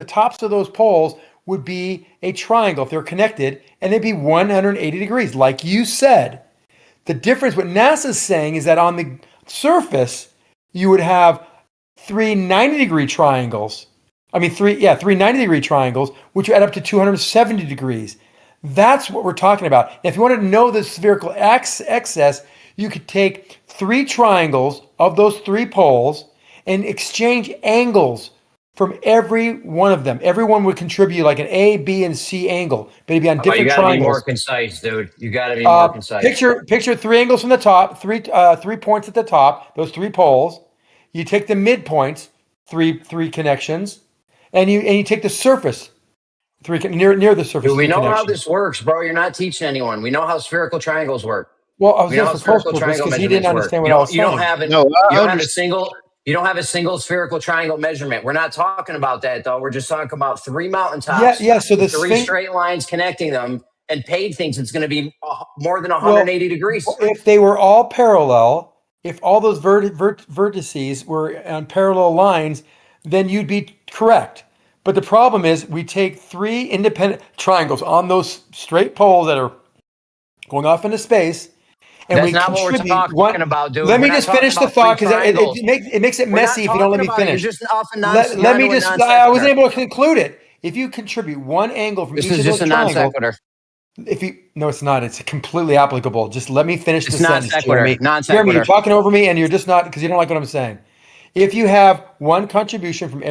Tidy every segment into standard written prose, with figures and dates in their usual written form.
the tops of those poles would be a triangle if they're connected, and they'd be 180 degrees, like you said. The difference, what NASA's saying, is that on the surface, you would have three 90-degree triangles. I mean, three 90-degree triangles, which would add up to 270 degrees. That's what we're talking about. And if you want to know the spherical excess, you could take three triangles of those three poles and exchange angles from every one of them. Everyone would contribute like an A, B, and C angle, but it'd be on You different got to be more triangles. concise, dude. You got to be more concise. Picture three angles from the top, three points at the top, those three poles. You take the midpoints, three connections, and you take the surface, near the surface. Dude, we three know how connections. this works, bro. You're not teaching anyone. We know how spherical triangles work. Well, I was We know there how for post spherical purpose triangle because he didn't measurements work. understand what I was You don't saying. have it. No, You don't have a single. You don't have a single spherical triangle measurement. We're not talking about that though. We're just talking about three mountaintops. Yeah. So the three sphinx, straight lines connecting them, and Paige thinks it's going to be more than 180 degrees. If they were all parallel, if all those vertices were on parallel lines, then you'd be correct. But the problem is we take three independent triangles on those straight poles that are going off into space, and That's we not what we're contribute talking about, dude. Let me We're just not finish the talking thought about because three it makes it We're not messy if you don't let me talking about it. finish. You're just off and Let me just. I wasn't able to conclude it. If you contribute one angle from This each is of just those a non triangles, sequitur. no, it's not. It's completely applicable. Just let me finish the It's non sentence, sequitur. Jeremy. Non Jeremy, you're sequitur. talking over me, and you're just not because you don't like what I'm saying. If you have one contribution from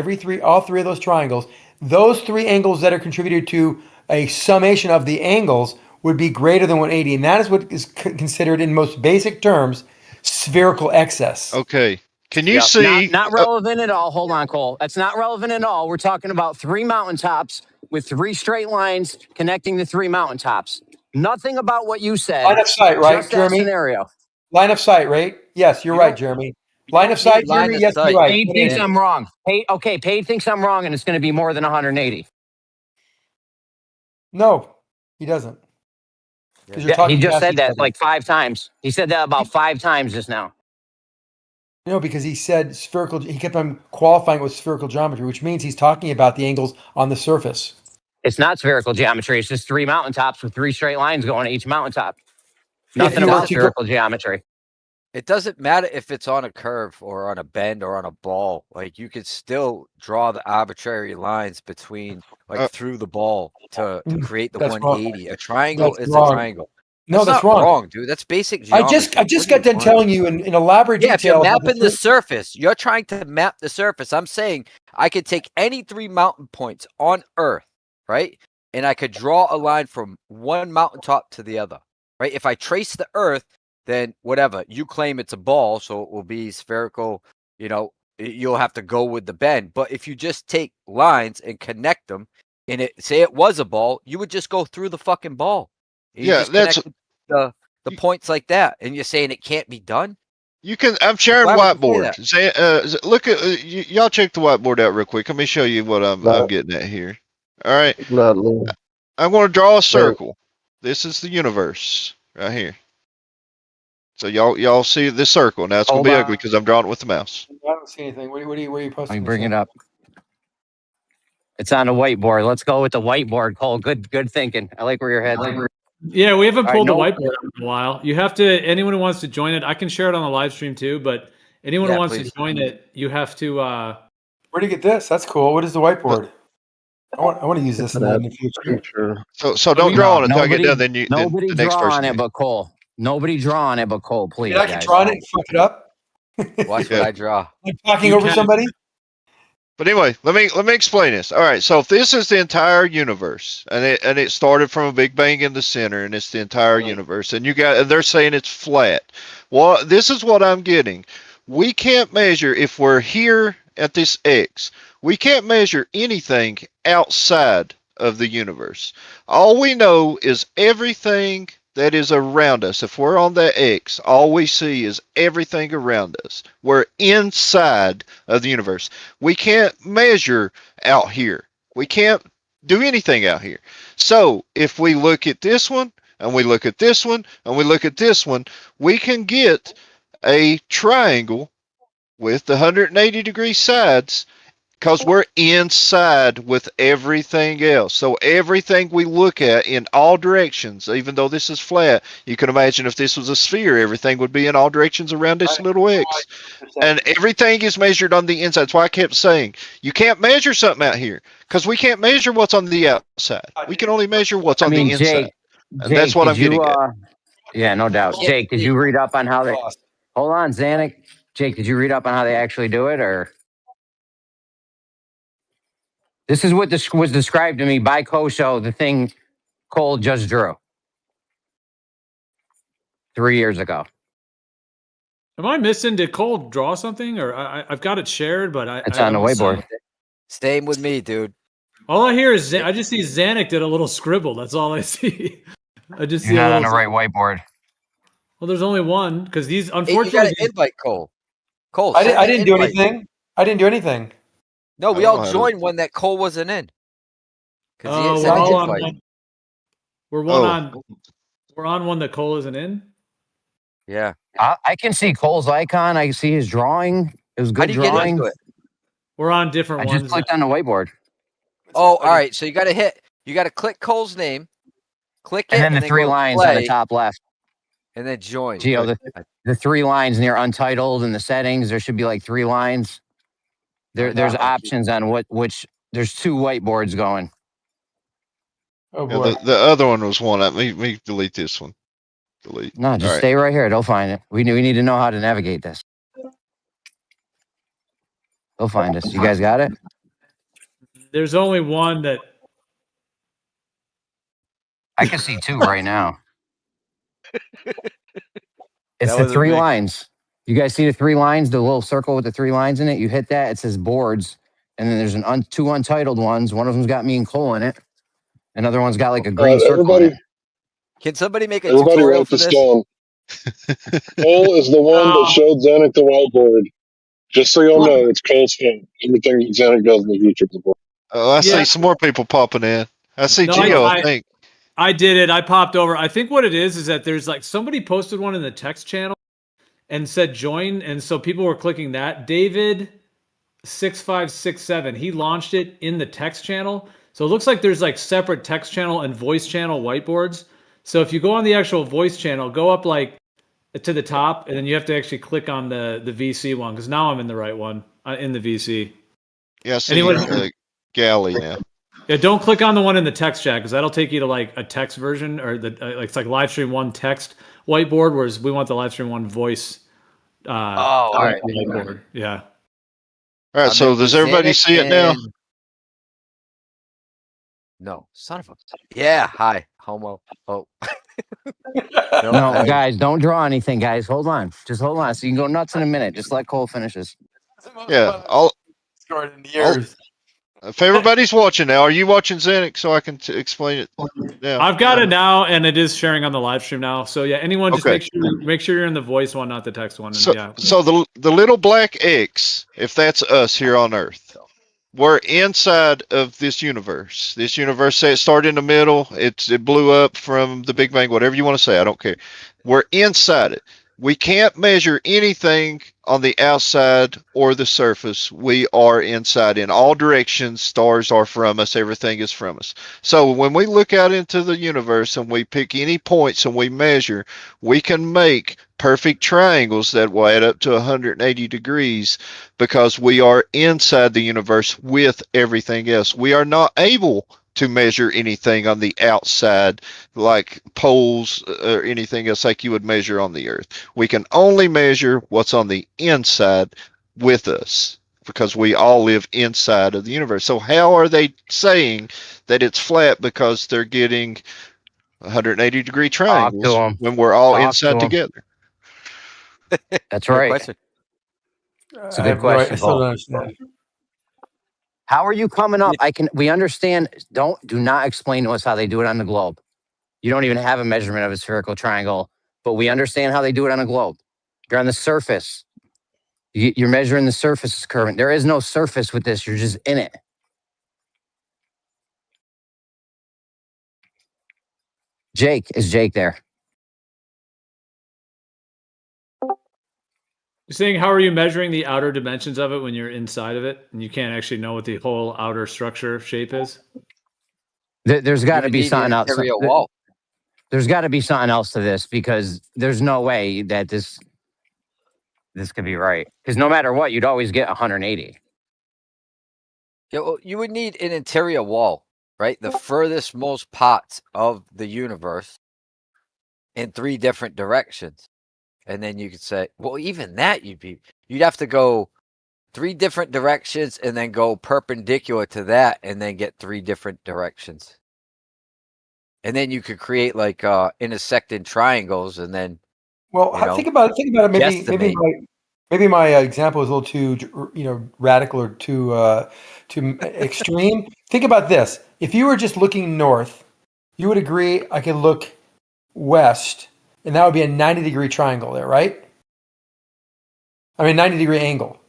all three of those triangles, those three angles that are contributed to a summation of the angles would be greater than 180, and that is what is considered, in most basic terms, spherical excess. Okay. Can you see? Not relevant at all. Hold on, Cole. That's not relevant at all. We're talking about three mountaintops with three straight lines connecting the three mountaintops. Nothing about what you said. Line of sight, right, just Jeremy? that scenario. Line of sight, right? Yes, you're right, Jeremy. Line of sight, Jeremy. Yes, you're right. Paige thinks I'm wrong. Paige thinks I'm wrong, and it's going to be more than 180. No, he doesn't. Yeah, he just said that like 5 times. He said that about 5 times just now. No, because he said spherical. He kept on qualifying it with spherical geometry, which means he's talking about the angles on the surface. It's not spherical geometry. It's just three mountaintops with three straight lines going to each mountaintop. Nothing about spherical geometry. It doesn't matter if it's on a curve or on a bend or on a ball. Like, you could still draw the arbitrary lines between, like, through the ball to create the 180. A triangle is a triangle. No, that's not wrong, dude. That's basic geometry. I just got done telling you in elaborate detail. If you're mapping the surface, you're trying to map the surface. I'm saying I could take any 3 mountain points on Earth, right? And I could draw a line from one mountaintop to the other, right? If I trace the Earth, then whatever. You claim it's a ball, so it will be spherical. You know, you'll have to go with the bend. But if you just take lines and connect them, and say it was a ball, you would just go through the fucking ball. Yeah, that's the points like that, and you're saying it can't be done. You can. I'm sharing whiteboard. Look at y'all. Check the whiteboard out real quick. Let me show you what I'm getting at here. All right. I'm going to draw a circle. This is the universe right here. So y'all see this circle. Now it's going to be ugly because I'm drawing it with the mouse. I don't see anything. Where are you posting? Let me bring it up. It's on a whiteboard. Let's go with the whiteboard, Cole. Good thinking. I like where your head's at. Yeah, we haven't pulled the whiteboard in a while. You have to, anyone who wants to join it, I can share it on the live stream too, but anyone who wants to join it, you have to. Where do you get this? That's cool. What is the whiteboard? I want to use this in the future. So don't draw on it until I get done. Then you. Nobody the next draw person on it but Cole. Nobody draw on it but Cole, please. I can draw on it and fuck it up. Watch what I draw. Like talking over somebody. But anyway, let me explain this. All right, so if this is the entire universe, and it started from a big bang in the center, and it's the entire universe, and they're saying it's flat. Well, this is what I'm getting. We can't measure if we're here at this X. We can't measure anything outside of the universe. All we know is everything that is around us. If we're on that X, all we see is everything around us. We're inside of the universe. We can't measure out here. We can't do anything out here. So if we look at this one, and we look at this one, and we look at this one, we can get a triangle with the 180-degree sides Because we're inside with everything else. So everything we look at in all directions, even though this is flat, you can imagine if this was a sphere, everything would be in all directions around this little X. And everything is measured on the inside. That's why I kept saying, you can't measure something out here. Because we can't measure what's on the outside. We can only measure what's I on the mean, inside. And that's Jake, what did I'm getting you? at. Yeah, no doubt. Can't Jake, did see. you read up on how they? Hold on, Zanick. Jake, did you read up on how they actually do it, or this is what this was described to me by Kosho, the thing Cole just drew 3 years ago. Am I missing? Did Cole draw something, or I've got it shared, but It's I on the don't see whiteboard. it. Same with me, dude. All I hear is I just see Zanick did a little scribble. That's all I see. I just You're see a not on little. the right whiteboard. Well, there's only one because these Hey, you got unfortunately. to invite Cole. Cole, I send I the didn't do invite. anything. I didn't do anything. No, I we don't all know how to- joined when that Cole wasn't in. Because he Oh, sent we're an all on invite. one. We're Oh, on one that Cole isn't in. Yeah. I can see Cole's icon. I can see his drawing. It was How good do you get drawing. into it? We're on different I just ones. clicked on the whiteboard, Oh, all right. So you got to click Cole's name, click and it, then and the then three go to lines on the play, top left. and then join. Geo, okay. the 3 lines near untitled and the settings. There should be like 3 lines. There's options on which. There's 2 whiteboards going. Oh Yeah, boy. the other one was one. Let me delete this one. Delete. No, just All right. stay right here. They'll find it. We need to know how to navigate this. They'll find us. You guys got it? There's only one that. I can see 2 right now. It's That the wasn't 3 me. lines. You guys see the 3 lines, the little circle with the 3 lines in it? You hit that, it says boards. And then there's 2 untitled ones. One of them's got me and Cole in it. Another one's got like a green circle in it. Can somebody make a Everybody tutorial write for this this? down. Cole is the one that showed Zanick the whiteboard. Just so y'all know, it's Cole's fault. Everything that Zanick does in the future. Oh, I Yeah. see some more people popping in. I see No, Geo, I think. I did it. I popped over. I think what it is that there's like somebody posted one in the text channel and said join, and so people were clicking that. David 6567. He launched it in the text channel. So it looks like there's like separate text channel and voice channel whiteboards. So if you go on the actual voice channel, go up like to the top, and then you have to actually click on the VC one because now I'm in the right one in the VC. Yeah, I see Anyway, Galley now. yeah, don't click on the one in the text chat because that'll take you to like a text version or it's like live stream one text whiteboard, whereas we want the live stream one voice. All right. Whiteboard. Yeah. All right, I'm so in does with everybody Zanick see it now? and- No, son of a. Yeah, hi, homo. Oh. No, guys, don't draw anything, guys. Hold on. Just hold on. So you can go nuts in a minute. Just let Cole finish this. Yeah, Scored in years. if everybody's watching now, are you watching Zanick so I can explain it now? I've got it now, and it is sharing on the live stream now. So yeah, anyone just Okay. make sure you're in the voice one, not the text one. And So, yeah. so the little black X, if that's us here on Earth, we're inside of this universe. This universe, say it started in the middle, it blew up from the Big Bang, whatever you want to say, I don't care. We're inside it. We can't measure anything on the outside or the surface. We are inside in all directions. Stars are from us. Everything is from us. So when we look out into the universe and we pick any points and we measure, we can make perfect triangles that will add up to 180 degrees because we are inside the universe with everything else. We are not able to measure anything on the outside like poles or anything else like you would measure on the earth. We can only measure what's on the inside with us because we all live inside of the universe. So how are they saying that it's flat because they're getting 180-degree triangles them. when we're all Talk to inside 'em. together? That's Good right. question. It's a I good have no idea. question, I still Paul. don't understand. How are you coming up? We understand. Do not explain to us how they do it on the globe. You don't even have a measurement of a spherical triangle, but we understand how they do it on a globe. You're on the surface. You're measuring the surface current. There is no surface with this. You're just in it. Jake, is Jake there? saying how are you measuring the outer dimensions of it when you're inside of it and you can't actually know what the whole outer structure shape is? There's got You to would be need an something else. interior wall. There's got to be something else to this because there's no way that this could be right. Because no matter what, you'd always get 180. You would need an interior wall, right? The furthest most parts of the universe in 3 different directions. And then you could say, well, even that you'd have to go 3 different directions and then go perpendicular to that and then get 3 different directions. And then you could create like intersecting triangles and then think about it. guesstimate. Maybe my example is a little too radical or too extreme. Think about this: if you were just looking north, you would agree I could look west, and that would be a 90-degree triangle there, right? I mean, 90-degree angle.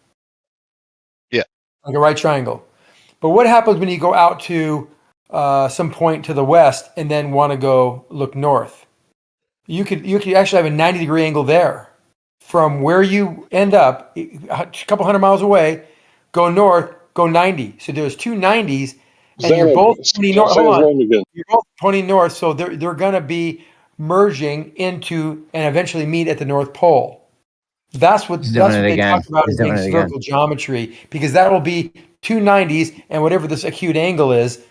Yeah. Like a right triangle. But what happens when you go out to some point to the west and then want to go look north? You could actually have a 90-degree angle there. From where you end up, a couple hundred miles away, go north, go 90. So there's 2 90s, and you're both pointing north. Hold on. You're both pointing north, so they're going to be merging into and eventually meet at the North Pole. That's what they talk about as being spherical geometry, because that will be 2 90s, and whatever this acute angle is.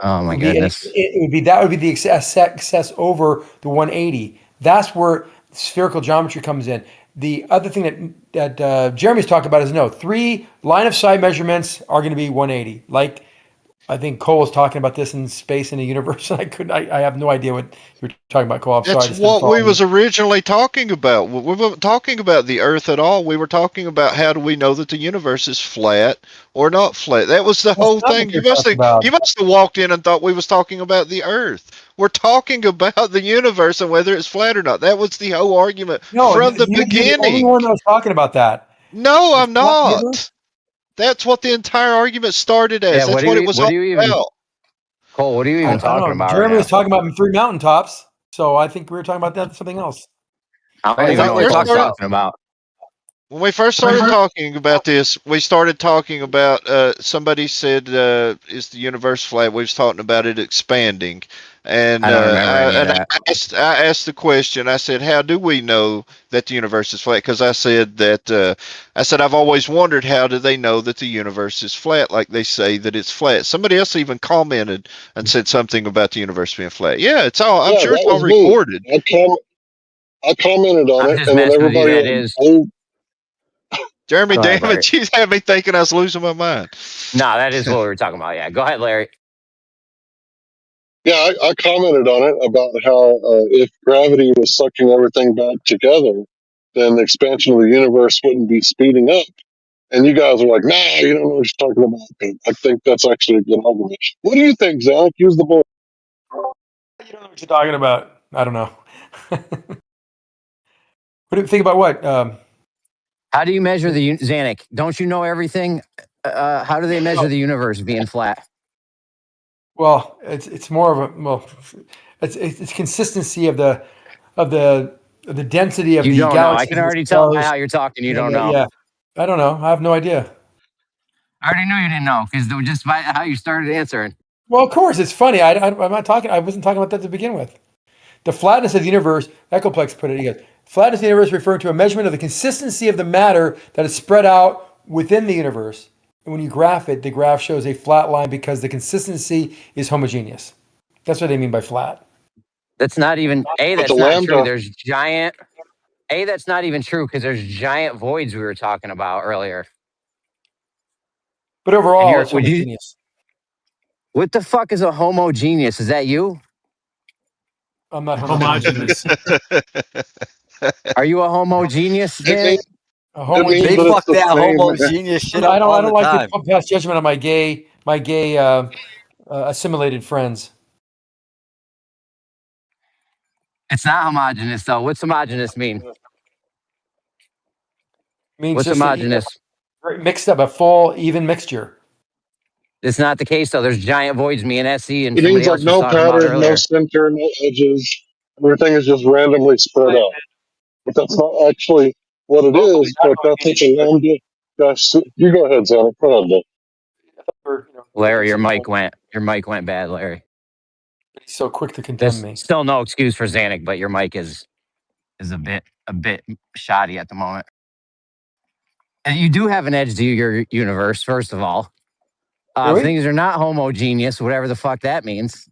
Oh my goodness! It would be the excess over the 180. That's where spherical geometry comes in. The other thing that Jeremy's talked about is 3 line of sight measurements are going to be 180. Like I think Cole was talking about this in space in the universe. I have no idea what you're talking about, Cole. I'm sorry. That's what we was originally talking about. We weren't talking about the Earth at all. We were talking about how do we know that the universe is flat or not flat. That was the whole thing. You must have walked in and thought we was talking about the Earth. We're talking about the universe and whether it's flat or not. That was the whole argument from the beginning. You're the only one that was talking about that. No, I'm not. That's what the entire argument started as. Yeah, that's what it was all about. Cole, what are you even talking about? Jeremy was talking about 3 mountaintops, so I think we were talking about something else. I don't even know what we're talking about. When we first started talking about this, we started talking about somebody said, "Is the universe flat?" We was talking about it expanding, and I asked the question. I said, "How do we know that the universe is flat?" Because I said that I've always wondered how do they know that the universe is flat, like they say that it's flat. Somebody else even commented and said something about the universe being flat. Yeah, it's all. I'm sure it's all recorded. I commented on it, and then everybody. Jeremy, damn it, you had me thinking I was losing my mind. No, that is what we were talking about. Yeah, go ahead, Larry. Yeah, I commented on it about how if gravity was sucking everything back together, then the expansion of the universe wouldn't be speeding up. And you guys were like, nah, you don't know what you're talking about. But I think that's actually a good argument. What do you think, Zanick? Use the board. You don't know what you're talking about. I don't know. What do you think about what? How do you measure the Zanick? Don't you know everything? How do they measure the universe being flat? Well, it's more of it's consistency of the density of the galaxy. I can already tell by how you're talking. You don't know. Yeah, I don't know. I have no idea. I already knew you didn't know because just by how you started answering. Well, of course, it's funny. I'm not talking. I wasn't talking about that to begin with. The flatness of the universe, Ecoplex put it. He goes, flatness of the universe referring to a measurement of the consistency of the matter that is spread out within the universe. And when you graph it, the graph shows a flat line because the consistency is homogeneous. That's what they mean by flat. That's not even that's not true. There's giant. That's not even true because there's giant voids we were talking about earlier. But overall, it's homogeneous. What the fuck is a homogeneous? Is that you? I'm not homogeneous. Are you a homogeneous? They fuck that homogeneous shit up. I don't like to pass judgment on my gay assimilated friends. It's not homogeneous though. What's homogeneous mean? What's homogeneous? Mixed up, a full, even mixture. It's not the case though. There's giant voids. Me and SE and it means like no pattern, no center, no edges. Everything is just randomly spread out. But that's not actually what it is, but that's what the lambda dash. You go ahead, Zanick. Go ahead, Bill. Larry, your mic went bad, Larry. He's so quick to condemn There's me. still no excuse for Zanick, but your mic is a bit shoddy at the moment. And you do have an edge to your universe, first of all. Really? Things are not homogeneous, whatever the fuck that means.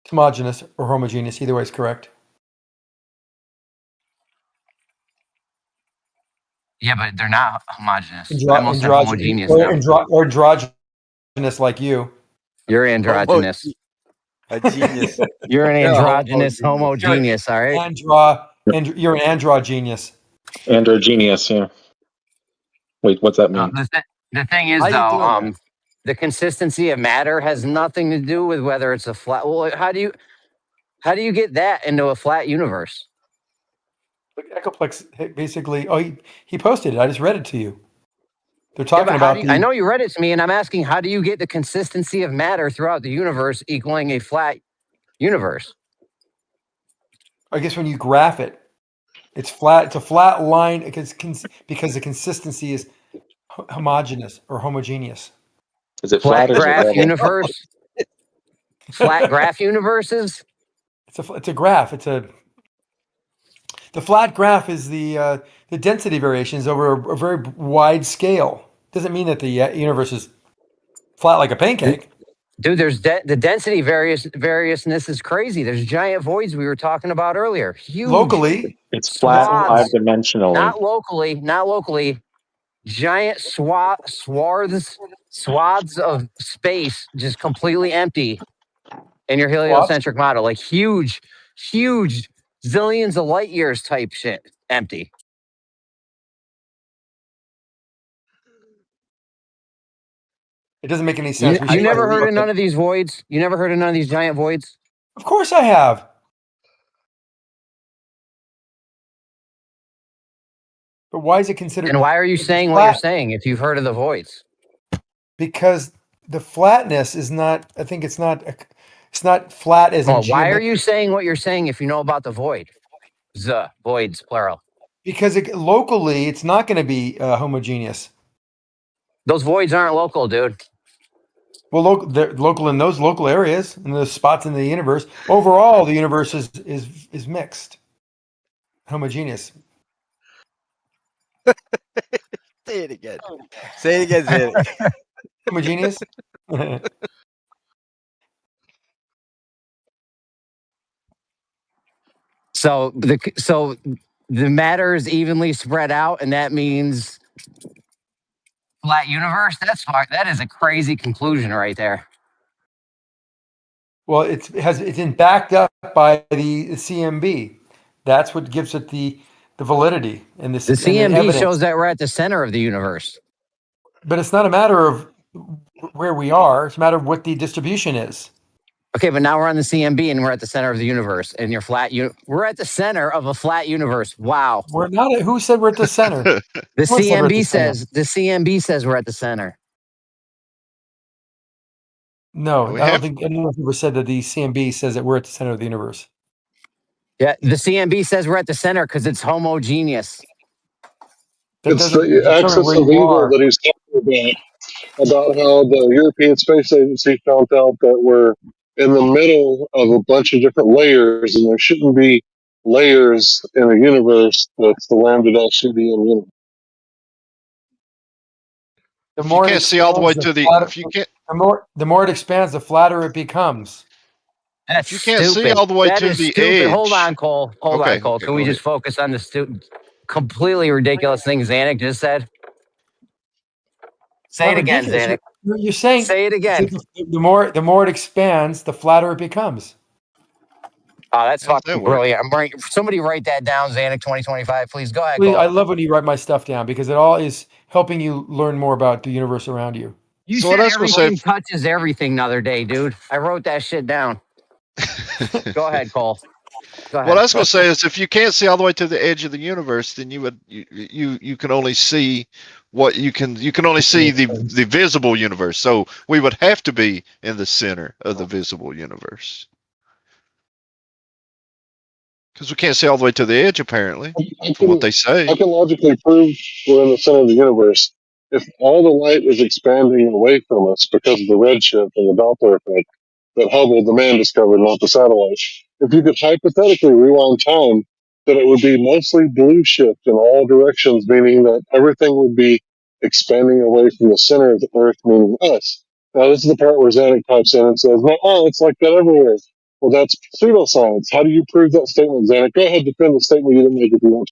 Homogeneous or homogeneous, either way is correct. Yeah, but they're not homogeneous. Andro- I almost said homogeneous or, now. or androgynous like you. You're androgynous. A genius. You're an Yeah, androgynous homogeneous. homogeneous, all right? You're an androgenius. Androgenius, yeah. Wait, what's that mean? The thing is, How you though, doing the consistency of matter has nothing to do with whether it's a flat. Well, how do you get that into a flat universe? Look, Echoplex basically. Oh, he posted it. I just read it to you. They're Yeah, talking but how about do you, I know you read it to me, and I'm asking, how do you get the consistency of matter throughout the universe equaling a flat universe? I guess when you graph it, it's flat. It's a flat line because the consistency is homogeneous or homogeneous. Is it Flat flat or is it graph level? universe? Flat graph universes? It's a graph. The flat graph is the density variations over a very wide scale. Doesn't mean that the universe is flat like a pancake. Dude, there's the density variousness is crazy. There's giant voids we were talking about earlier. Huge. Locally, It's flat Swaths. 5-dimensionally. Not locally. Giant swaths of space just completely empty in your heliocentric model. Like huge zillions of light years type shit empty. it doesn't make any sense. You never heard of none of these voids? You never heard of none of these giant voids? Of course I have. But why is it considered? And why are you saying what you're saying if you've heard of the voids? Because the flatness is not. I think it's not. It's not flat as in. Why are you saying what you're saying if you know about the void? Voids, plural. Because locally, it's not going to be homogeneous. Those voids aren't local, dude. Well, they're local in those local areas and those spots in the universe. Overall, the universe is mixed, homogeneous. Say it again. Say it again, Zanick. Homogeneous. So the matter is evenly spread out, and that means flat universe. That is a crazy conclusion right there. Well, it's been backed up by the CMB. That's what gives it the validity and this. The CMB and shows that we're at the center of the universe. But it's not a matter of where we are. It's a matter of what the distribution is. Okay, but now we're on the CMB and we're at the center of the universe. And you're flat. We're at the center of a flat universe. Wow. We're not. Who said we're at the center? The CMB says we're at the center. No, I don't think anyone ever said that the CMB says that we're at the center of the universe. Yeah, the CMB says we're at the center because it's homogeneous. It's the axis of evil that he's talking about how the European Space Agency found out that we're in the middle of a bunch of different layers, and there shouldn't be layers in a universe that's the lambda dash CDM universe. The more you can't see all the way to the, if you can't, the more it expands, the flatter it becomes. That's you can't stupid. see all the way that to the stupid. edge. Hold on, Cole. Hold on, Cole. Can we just focus on the completely ridiculous thing Zanick just said? Say it again, Zanick. You're saying. Say it again. The more it expands, the flatter it becomes. Oh, that's fucking brilliant. Somebody write that down, Zanick 2025. Please go ahead, Please, Cole. I love when you write my stuff down because it all is helping you learn more about the universe around you. You said everything touches everything the other day, dude. I wrote that shit down. Go ahead, Cole. Go ahead. What I was going to say is, if you can't see all the way to the edge of the universe, then you can only see what you can only see the visible universe. So we would have to be in the center of the visible universe. Because we can't see all the way to the edge, apparently, I from what can they say. I can logically prove we're in the center of the universe if all the light is expanding away from us because of the redshift and the Doppler effect that Hubble, the man, discovered, not the satellite. If you could hypothetically rewind time, then it would be mostly blue shift in all directions, meaning that everything would be expanding away from the center of the Earth, meaning us. Now, this is the part where Zanick pipes in and says, "No, it's like that everywhere." Well, that's pseudoscience. How do you prove that statement, Zanick? Go ahead, defend the statement you didn't make if you want.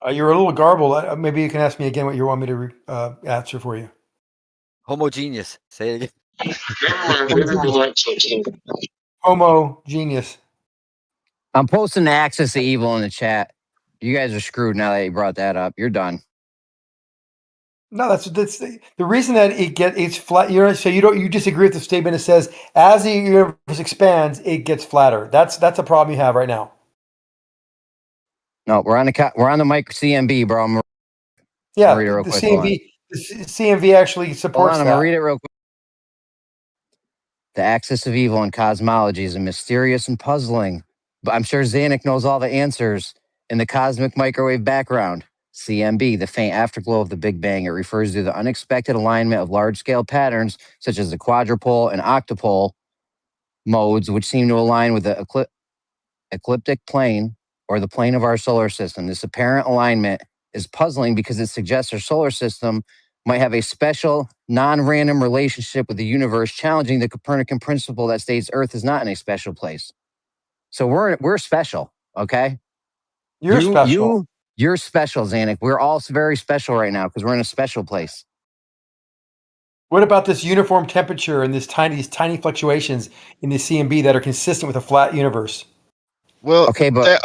You're a little garbled. Maybe you can ask me again what you want me to answer for you. Homogeneous. Say it again. Never mind. Homogeneous. I'm posting the axis of evil in the chat. You guys are screwed now that you brought that up. You're done. No, that's the reason that it's flat. So you disagree with the statement that says as the universe expands, it gets flatter. That's a problem you have right now. No, we're on the mic CMB, bro. I'm Yeah, read it real the quick. Hold on. CMV actually Hold supports on, I'm that. gonna read it real quick. The axis of evil in cosmology is mysterious and puzzling, but I'm sure Zanick knows all the answers. In the cosmic microwave background, CMB, the faint afterglow of the Big Bang, it refers to the unexpected alignment of large-scale patterns such as the quadrupole and octupole modes, which seem to align with the ecliptic plane or the plane of our solar system. This apparent alignment is puzzling because it suggests our solar system might have a special, non-random relationship with the universe, challenging the Copernican principle that states Earth is not in a special place. So we're special, okay? You're special. You're special, Zanick. We're all very special right now because we're in a special place. What about this uniform temperature and these tiny fluctuations in the CMB that are consistent with a flat universe? Well, Okay, but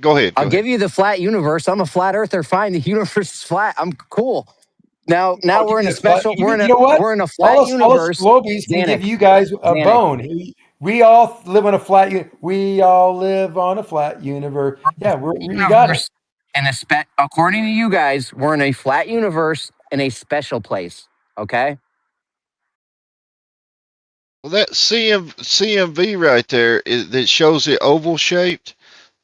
go ahead. I'll give you the flat universe. I'm a flat earther. Fine, the universe is flat. I'm cool. Now we're in a special. You know what? We're in a flat universe. All us Globies can give you guys a bone. We all live on a flat. We all live on a flat universe. Yeah, you got it. And according to you guys, we're in a flat universe in a special place. Okay. Well, that CMV right there that shows it oval shaped.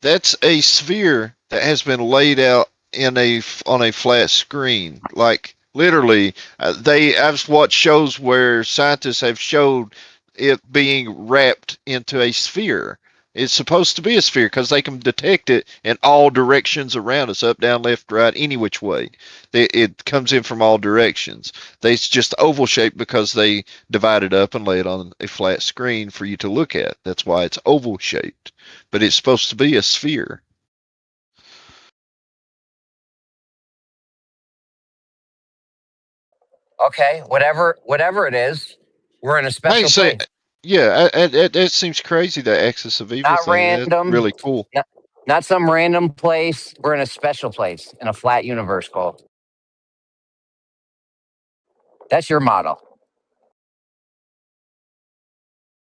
That's a sphere that has been laid out on a flat screen. Like literally, I've watched shows where scientists have showed it being wrapped into a sphere. It's supposed to be a sphere because they can detect it in all directions around us, up, down, left, right, any which way. It comes in from all directions. It's just oval shaped because they divide it up and lay it on a flat screen for you to look at. That's why it's oval shaped, but it's supposed to be a sphere. Okay. Whatever it is, we're in a special place. Yeah, it seems crazy, that axis of evil Not thing. random. That's really cool. Not some random place. We're in a special place in a flat universe, Cole. That's your model.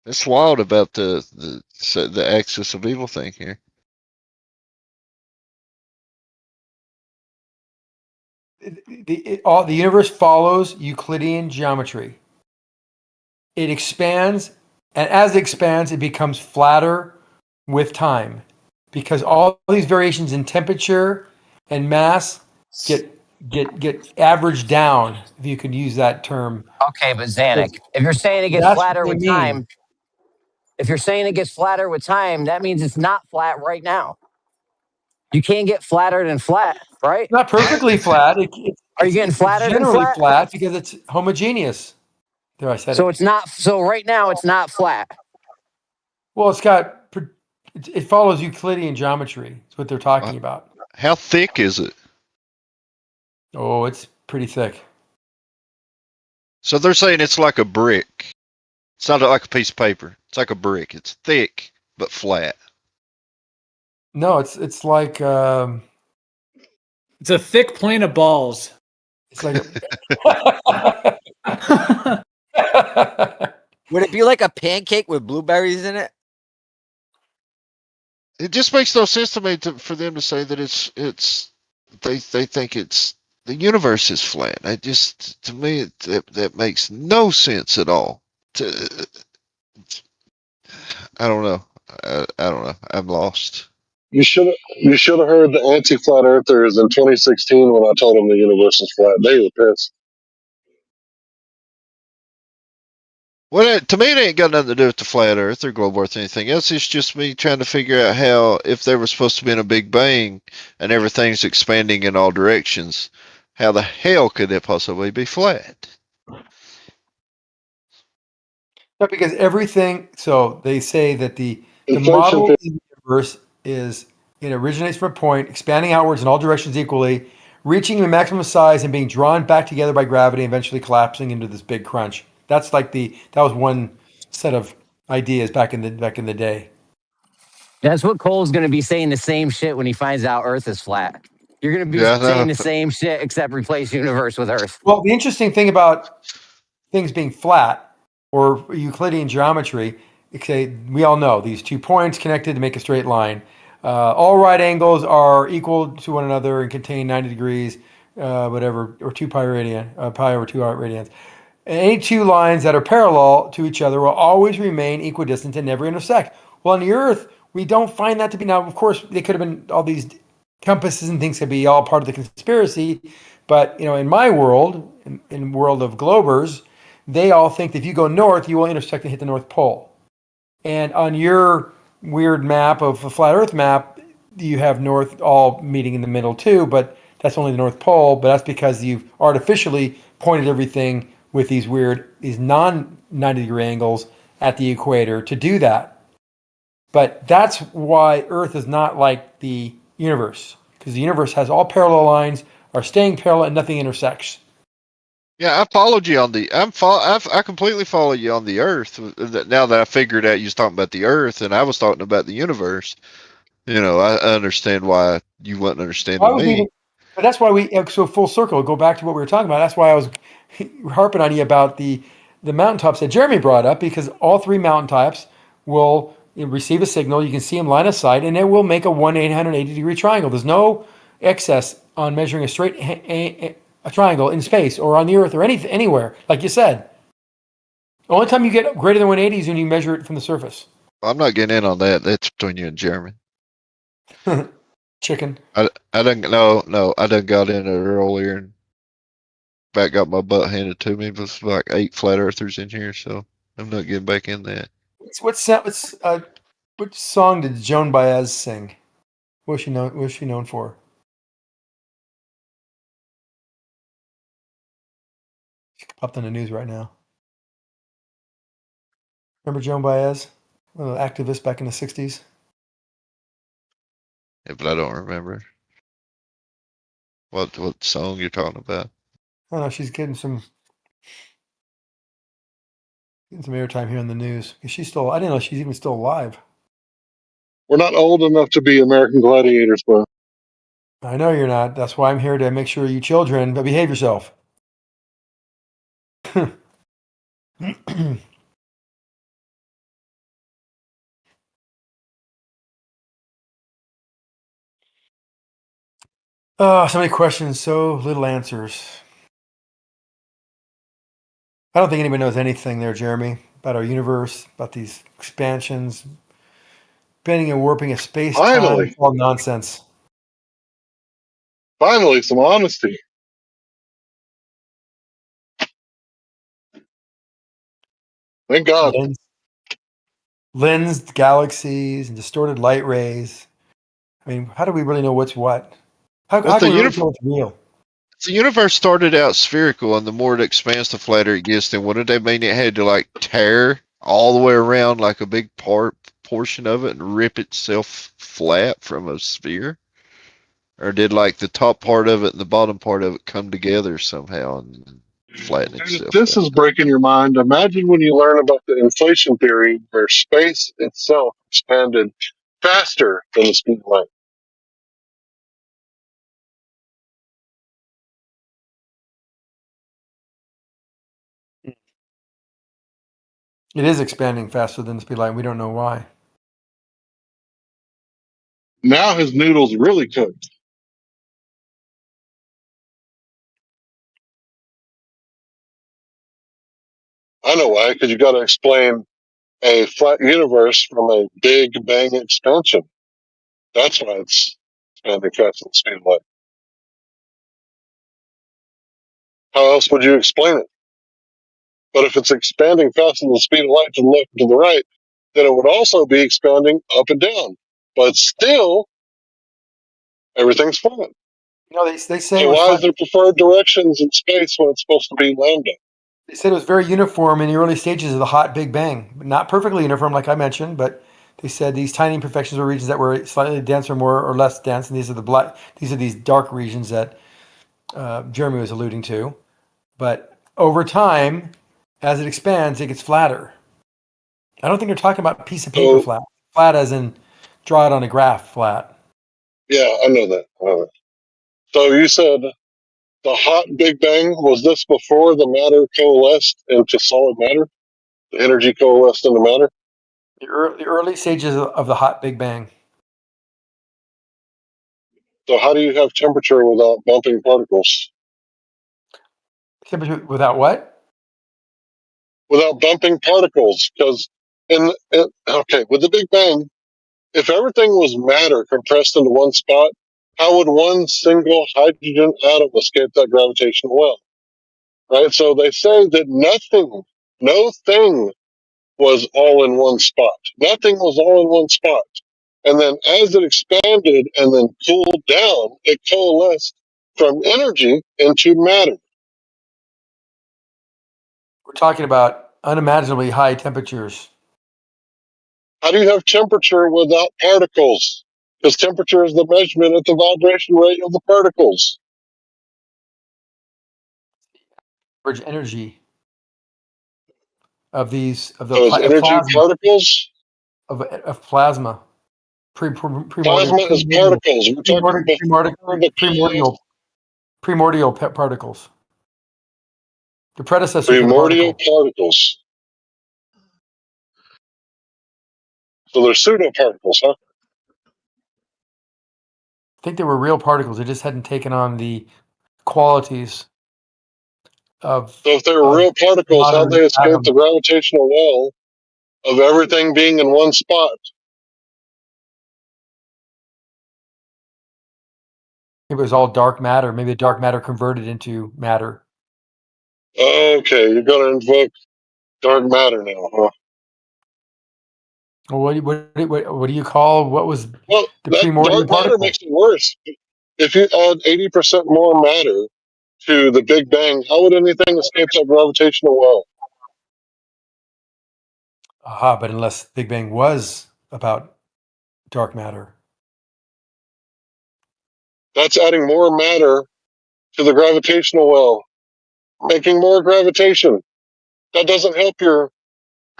It's wild about the axis of evil thing here. The universe follows Euclidean geometry. It expands, and as it expands, it becomes flatter with time, because all these variations in temperature and mass get averaged down, if you could use that term. Okay, but Zanick, if you're saying it gets flatter with time, that means it's not flat right now. You can't get flatter than flat, right? Not perfectly flat. Are you getting flatter than generally flat? because it's homogeneous. There, I said so it. It's not. So right now, it's not flat. Well, it follows Euclidean geometry. That's what they're talking about. How thick is it? Oh, it's pretty thick. So they're saying it's like a brick. It's not like a piece of paper. It's like a brick. It's thick but flat. No, it's like It's a thick plane of balls. it's like Would it be like a pancake with blueberries in it? It just makes no sense to me for them to say that they think it's the universe is flat. To me that makes no sense at all. I don't know. I don't know. I'm lost. You should have heard the anti-flat earthers in 2016 when I told them the universe is flat. They were pissed. Well, to me, it ain't got nothing to do with the flat Earth or globe Earth or anything else. It's just me trying to figure out how, if they were supposed to be in a Big Bang and everything's expanding in all directions, how the hell could it possibly be flat? No, because everything. So they say that the Inflation model theory. in the universe is it originates from a point, expanding outwards in all directions equally, reaching the maximum size and being drawn back together by gravity, eventually collapsing into this big crunch. That's like that was one set of ideas back in the day. That's what Cole's going to be saying the same shit when he finds out Earth is flat. You're going to be Yeah, saying no, the same shit except replace universe with Earth. Well, the interesting thing about things being flat or Euclidean geometry, okay, we all know these 2 points connected to make a straight line. All right angles are equal to one another and contain 90 degrees, whatever, or 2 pi radian, pi over 2 radians. Any two lines that are parallel to each other will always remain equidistant and never intersect. Well, on the Earth, we don't find that to be. Now, of course, they could have been all these compasses and things could be all part of the conspiracy, but in my world, in world of globers, they all think that if you go north, you will intersect and hit the North Pole. And on your weird map of a flat Earth map, you have north all meeting in the middle too, but that's only the North Pole. But that's because you've artificially pointed everything with these non 90-degree angles at the equator to do that. But that's why Earth is not like the universe, because the universe has all parallel lines, are staying parallel, and nothing intersects. yeah, I followed you on the. I completely follow you on the Earth. Now that I figured out you was talking about the Earth and I was talking about the universe, I understand why you wasn't I understanding was even, me. but that's why so full circle, go back to what we were talking about. That's why I was harping on you about the mountaintops that Jeremy brought up, because all 3 mountaintops will receive a signal. You can see them line of sight, and it will make a 180-degree triangle. There's no excess on measuring a straight a triangle in space or on the Earth or anywhere. Like you said, the only time you get greater than 180 is when you measure it from the surface. I'm not getting in on that. That's between you and Jeremy. Chicken. I didn't no, I done got in it earlier and back got my butt handed to me. There's like 8 flat earthers in here, so I'm not getting back in that. Which song did Joan Baez sing? What's she known? What's she known for? She popped on the news right now. Remember Joan Baez, an activist back in the '60s? Yeah, but I don't remember what song you're talking about. I don't know. She's getting some airtime here in the news. She's still. I didn't know she's even still alive. We're not old enough to be American gladiators, bro. I know you're not. That's why I'm here to make sure you children behave yourself. Oh, so many questions, so little answers. I don't think anybody knows anything there, Jeremy, about our universe, about these expansions, bending and warping of space time. Finally, It's all nonsense. finally, some honesty. Thank God. Lensed galaxies and distorted light rays. I mean, how do we really know what's what? Well, How can we really tell what's real? the universe started out spherical, and the more it expands, the flatter it gets. Then wouldn't that mean it had to like tear all the way around like a big portion of it and rip itself flat from a sphere? Or did like the top part of it and the bottom part of it come together somehow and flatten Dude, if itself this back is up? breaking your mind, imagine when you learn about the inflation theory where space itself expanded faster than the speed of light. It is expanding faster than the speed of light. And we don't know why. Now his noodle's really cooked. I know why, because you got to explain a flat universe from a Big Bang expansion. That's why it's expanding faster than the speed of light. How else would you explain it? But if it's expanding faster than the speed of light to the left and to the right, then it would also be expanding up and down. But still, everything's flat. They say it So was why is flat. there preferred directions in space when it's supposed to be lambda? They said it was very uniform in the early stages of the hot Big Bang. Not perfectly uniform, like I mentioned, but they said these tiny imperfections were regions that were slightly denser, more or less dense, and these are the black. These are these dark regions that Jeremy was alluding to. But over time, as it expands, it gets flatter. I don't think they're talking about piece of paper So, flat. Flat as in draw it on a graph flat. yeah, I know that. So you said the hot Big Bang, was this before the matter coalesced into solid matter? The energy coalesced into matter? The early stages of the hot Big Bang. So how do you have temperature without bumping particles? Temperature without what? Without bumping particles, because okay, with the Big Bang, if everything was matter compressed into one spot, how would one single hydrogen atom escape that gravitational well? Right? So they say that nothing, no thing was all in one spot. Nothing was all in one spot. And then as it expanded and then cooled down, it coalesced from energy into matter. We're talking about unimaginably high temperatures. How do you have temperature without particles? Because temperature is the measurement of the vibration rate of the particles. Average energy of these of the So is energy plasma particles? of plasma. Plasma is particles. We're talking before the coalesced primordial particles. The predecessor to the primordial particle. particles. So they're pseudoparticles, huh? I think they were real particles. They just hadn't taken on the qualities of. So if they were real particles, how'd modern they escape atoms. the gravitational well of everything being in one spot? It was all dark matter. Maybe the dark matter converted into matter. Okay, you're going to invoke dark matter now, huh? Well, what do you call what was Well, the that primordial dark matter particle? makes it worse. If you add 80% more matter to the Big Bang, how would anything escape that gravitational well? Aha, but unless Big Bang was about dark matter. That's adding more matter to the gravitational well, making more gravitation. That doesn't help your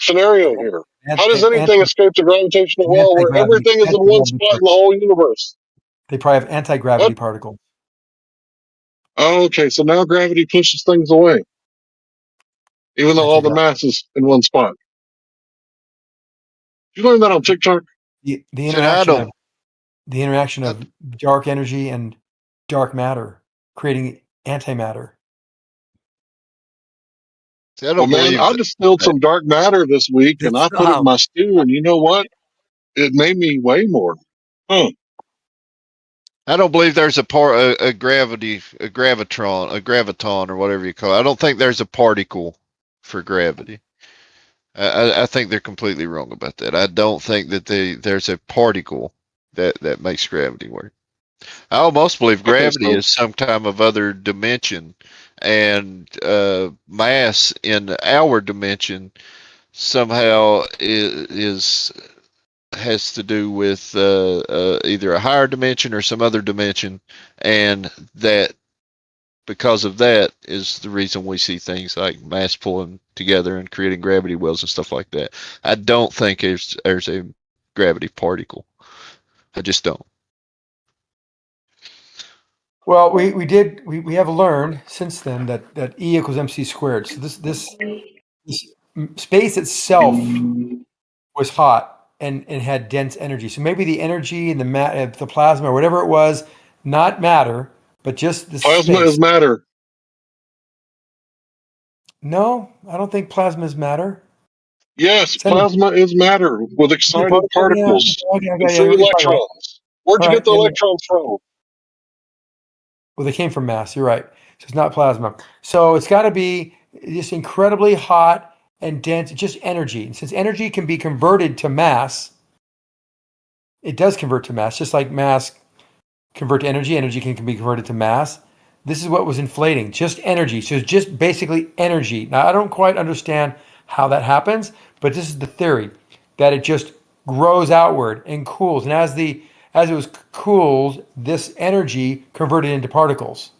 scenario here. How does anything escape the gravitational well where everything is in one spot in the whole universe? They probably have anti-gravity What? particles. Oh, okay, so now gravity pushes things away, even though all the mass is in one spot. Did you learn that on TikTok? The See, I interaction don't. of the interaction of dark energy and dark matter, creating antimatter. See, I Well, don't man, believe I distilled some dark matter this week, and I put it in my stew, and you know what? It made me way more. Huh. I don't believe there's a gravity, a gravitron, a graviton, or whatever you call it. I don't think there's a particle for gravity. I think they're completely wrong about that. I don't think that there's a particle that makes gravity work. I almost believe Okay, gravity so is some kind of other dimension, and mass in our dimension somehow is has to do with either a higher dimension or some other dimension, and that because of that is the reason we see things like mass pulling together and creating gravity wells and stuff like that. I don't think there's a gravity particle. I just don't. Well, we have learned since then that E equals mc squared. So this space itself was hot and had dense energy. So maybe the energy and the plasma or whatever it was, not matter, but just the plasma space. is matter. No, I don't think plasma is matter. Yes, It's energy. plasma is matter with excited Oh, yeah. particles Okay, and yeah, free you're probably right. electrons. Where'd All you right. get the Yeah, yeah. electrons from? Well, they came from mass. You're right. So it's not plasma. So it's got to be just incredibly hot and dense, just energy. And since energy can be converted to mass, it does convert to mass, just like mass convert to energy. Energy can be converted to mass. This is what was inflating, just energy. So it's just basically energy. Now, I don't quite understand how that happens, but this is the theory that it just grows outward and cools. And as it was cooled, this energy converted into particles.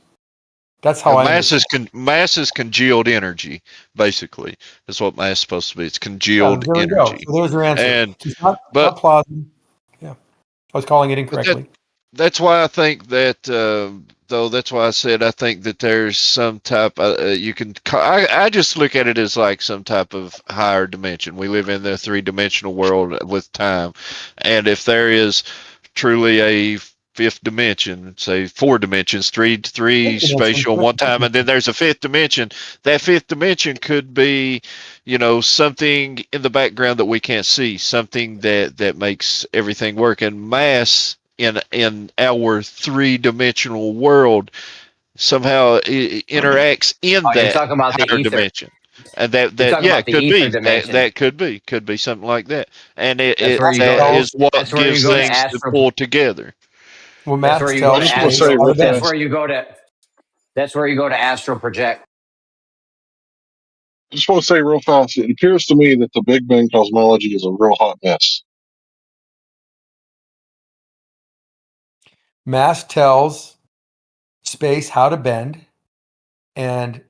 That's how Yeah, I understand. mass is congealed energy, basically. That's what mass is supposed to be. It's Yeah, congealed there we go. energy. So there's your answer. And It's not but plasma. Yeah, I was calling it but that incorrectly. that's why I think that though that's why I said I think that there's some type you can I just look at it as like some type of higher dimension. We live in the three-dimensional world with time, and if there is truly a fifth dimension, say four dimensions, three Fifth dimension. spatial one time, and then there's a fifth dimension. That fifth dimension could be, something in the background that we can't see, something that makes everything work. And mass in our three-dimensional world somehow interacts in Oh, you're that talking about the higher ether. dimension. And that You're that talking yeah, about it the could ether be dimension. that could be something like that. And That's it where you Mass go. that is tells. That's what where you gives go to things to astro. pull together. Well, That's where mass you go I to tells just want to space say astro. how real to That's bend. where fast. you go to. That's where you go to astral project. I just want to say real fast. It appears to me that the Big Bang cosmology is a real hot mess. Mass tells space how to bend, and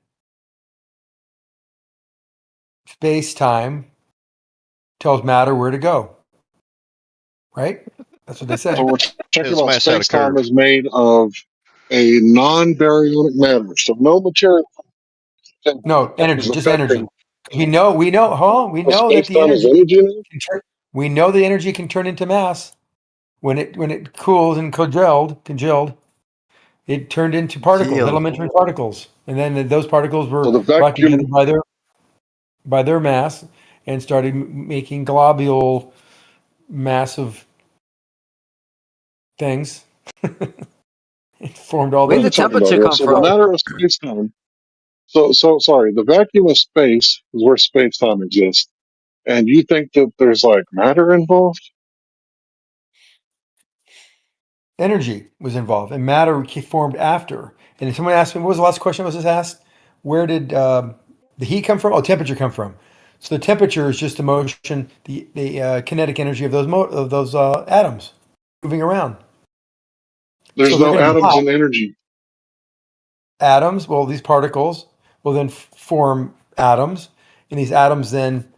space time tells matter where to go. Right? That's what they So say. we're talking It's about mass out of space-time curve. is made of a non-baryonic matter, so no material No, is energy, just energy. affecting. We Well, know that the space-time is energy energy now. can turn. We know the energy can turn into mass when it cools and congealed. It turned into particles, Yield. elementary particles, and then those particles So were the brought together vacuum. by their mass and started making globule massive things. It formed all What are Where'd you the those. talking about temperature here? come So the from? matter of space-time. So sorry. The vacuum of space is where space-time exists, and you think that there's like matter involved? Energy was involved, and matter formed after. And someone asked me, what was the last question was just asked? Where did the heat come from? Oh, temperature come from. So the temperature is just the motion, the kinetic energy of those atoms moving around. So There's they're no going to be atoms hot. in energy. Atoms, well, these particles will then form atoms, and these atoms then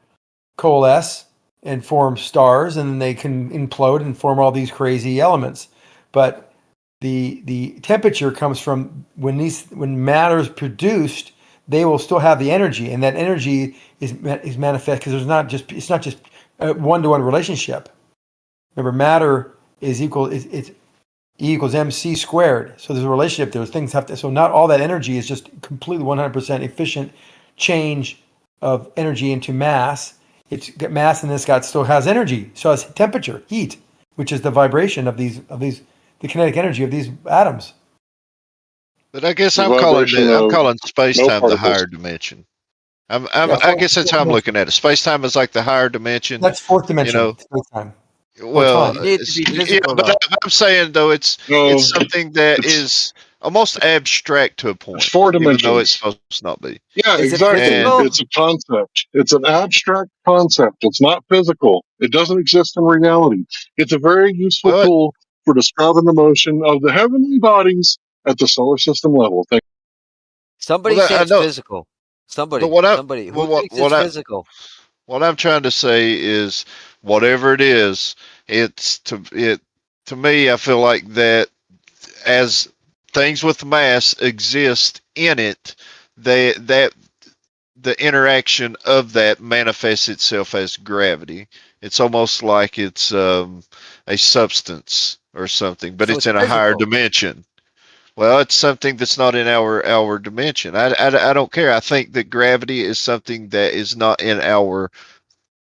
coalesce and form stars, and then they can implode and form all these crazy elements. But the temperature comes from when matter is produced, they will still have the energy, and that energy is manifest because it's not just a one-to-one relationship. Remember, matter is equal. It's E equals mc squared. So there's a relationship there. Things have to. So not all that energy is just completely 100% efficient change of energy into mass. It's got mass, and this got still has energy. So it's temperature, heat, which is the vibration of these the kinetic energy of these atoms. But I guess The vibration I'm of calling space no time the particles. higher dimension. Yeah, I guess that's how I'm looking at it. Space time is like the higher dimension, that's fourth you dimension know. space time or Well, time. You need it to be yeah, physical but though. I'm saying though No, it's something that it's is almost abstract to a it's point, four even though it's dimensions. supposed to not be. Yeah, Is it exactly. And physical? It's a concept. It's an abstract concept. It's not physical. It doesn't exist in reality. It's a very useful well, tool for describing the motion of the heavenly bodies at the solar system level. Somebody say I it's know, physical. but Somebody. Who thinks it's physical? what I'm trying to say is whatever it is, to me I feel like that as things with mass exist in it, that the interaction of that manifests itself as gravity. It's almost like it's a substance or something, but So it's it's in a higher physical. dimension. Well, it's something that's not in our dimension. I don't care. I think that gravity is something that is not in our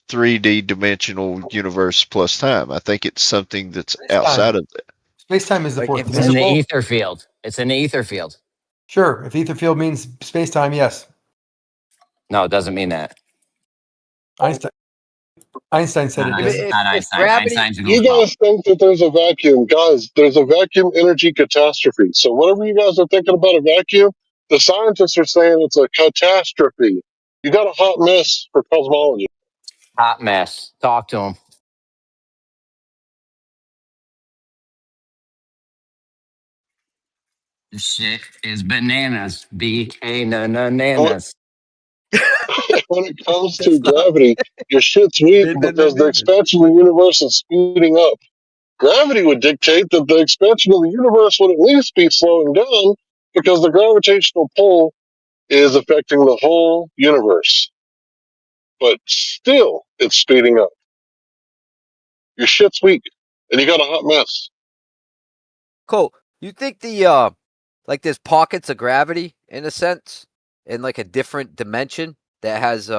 3D dimensional universe plus time. I think it's something that's Space-time. outside of that. Space-time is the Like fourth It's in dimension. the invisible? ether field. It's in the ether field. Sure, if ether field means space-time, yes. No, it doesn't mean that. Einstein said it Not, did. If not if Einstein. gravity, Einstein's a You goofball. guys think that there's a vacuum. Guys, there's a vacuum energy catastrophe. So whatever you guys are thinking about a vacuum, the scientists are saying it's a catastrophe. You got a hot mess for cosmology. Hot mess. Talk to him. This shit is bananas. Bananas. When it comes to That's not- gravity, your shit's weak because the expansion of the universe is speeding up. Gravity would dictate that the expansion of the universe would at least be slowing down because the gravitational pull is affecting the whole universe. But still, it's speeding up. Your shit's weak, and you got a hot mess. Cool. You think the like there's pockets of gravity in a sense in like a different dimension that has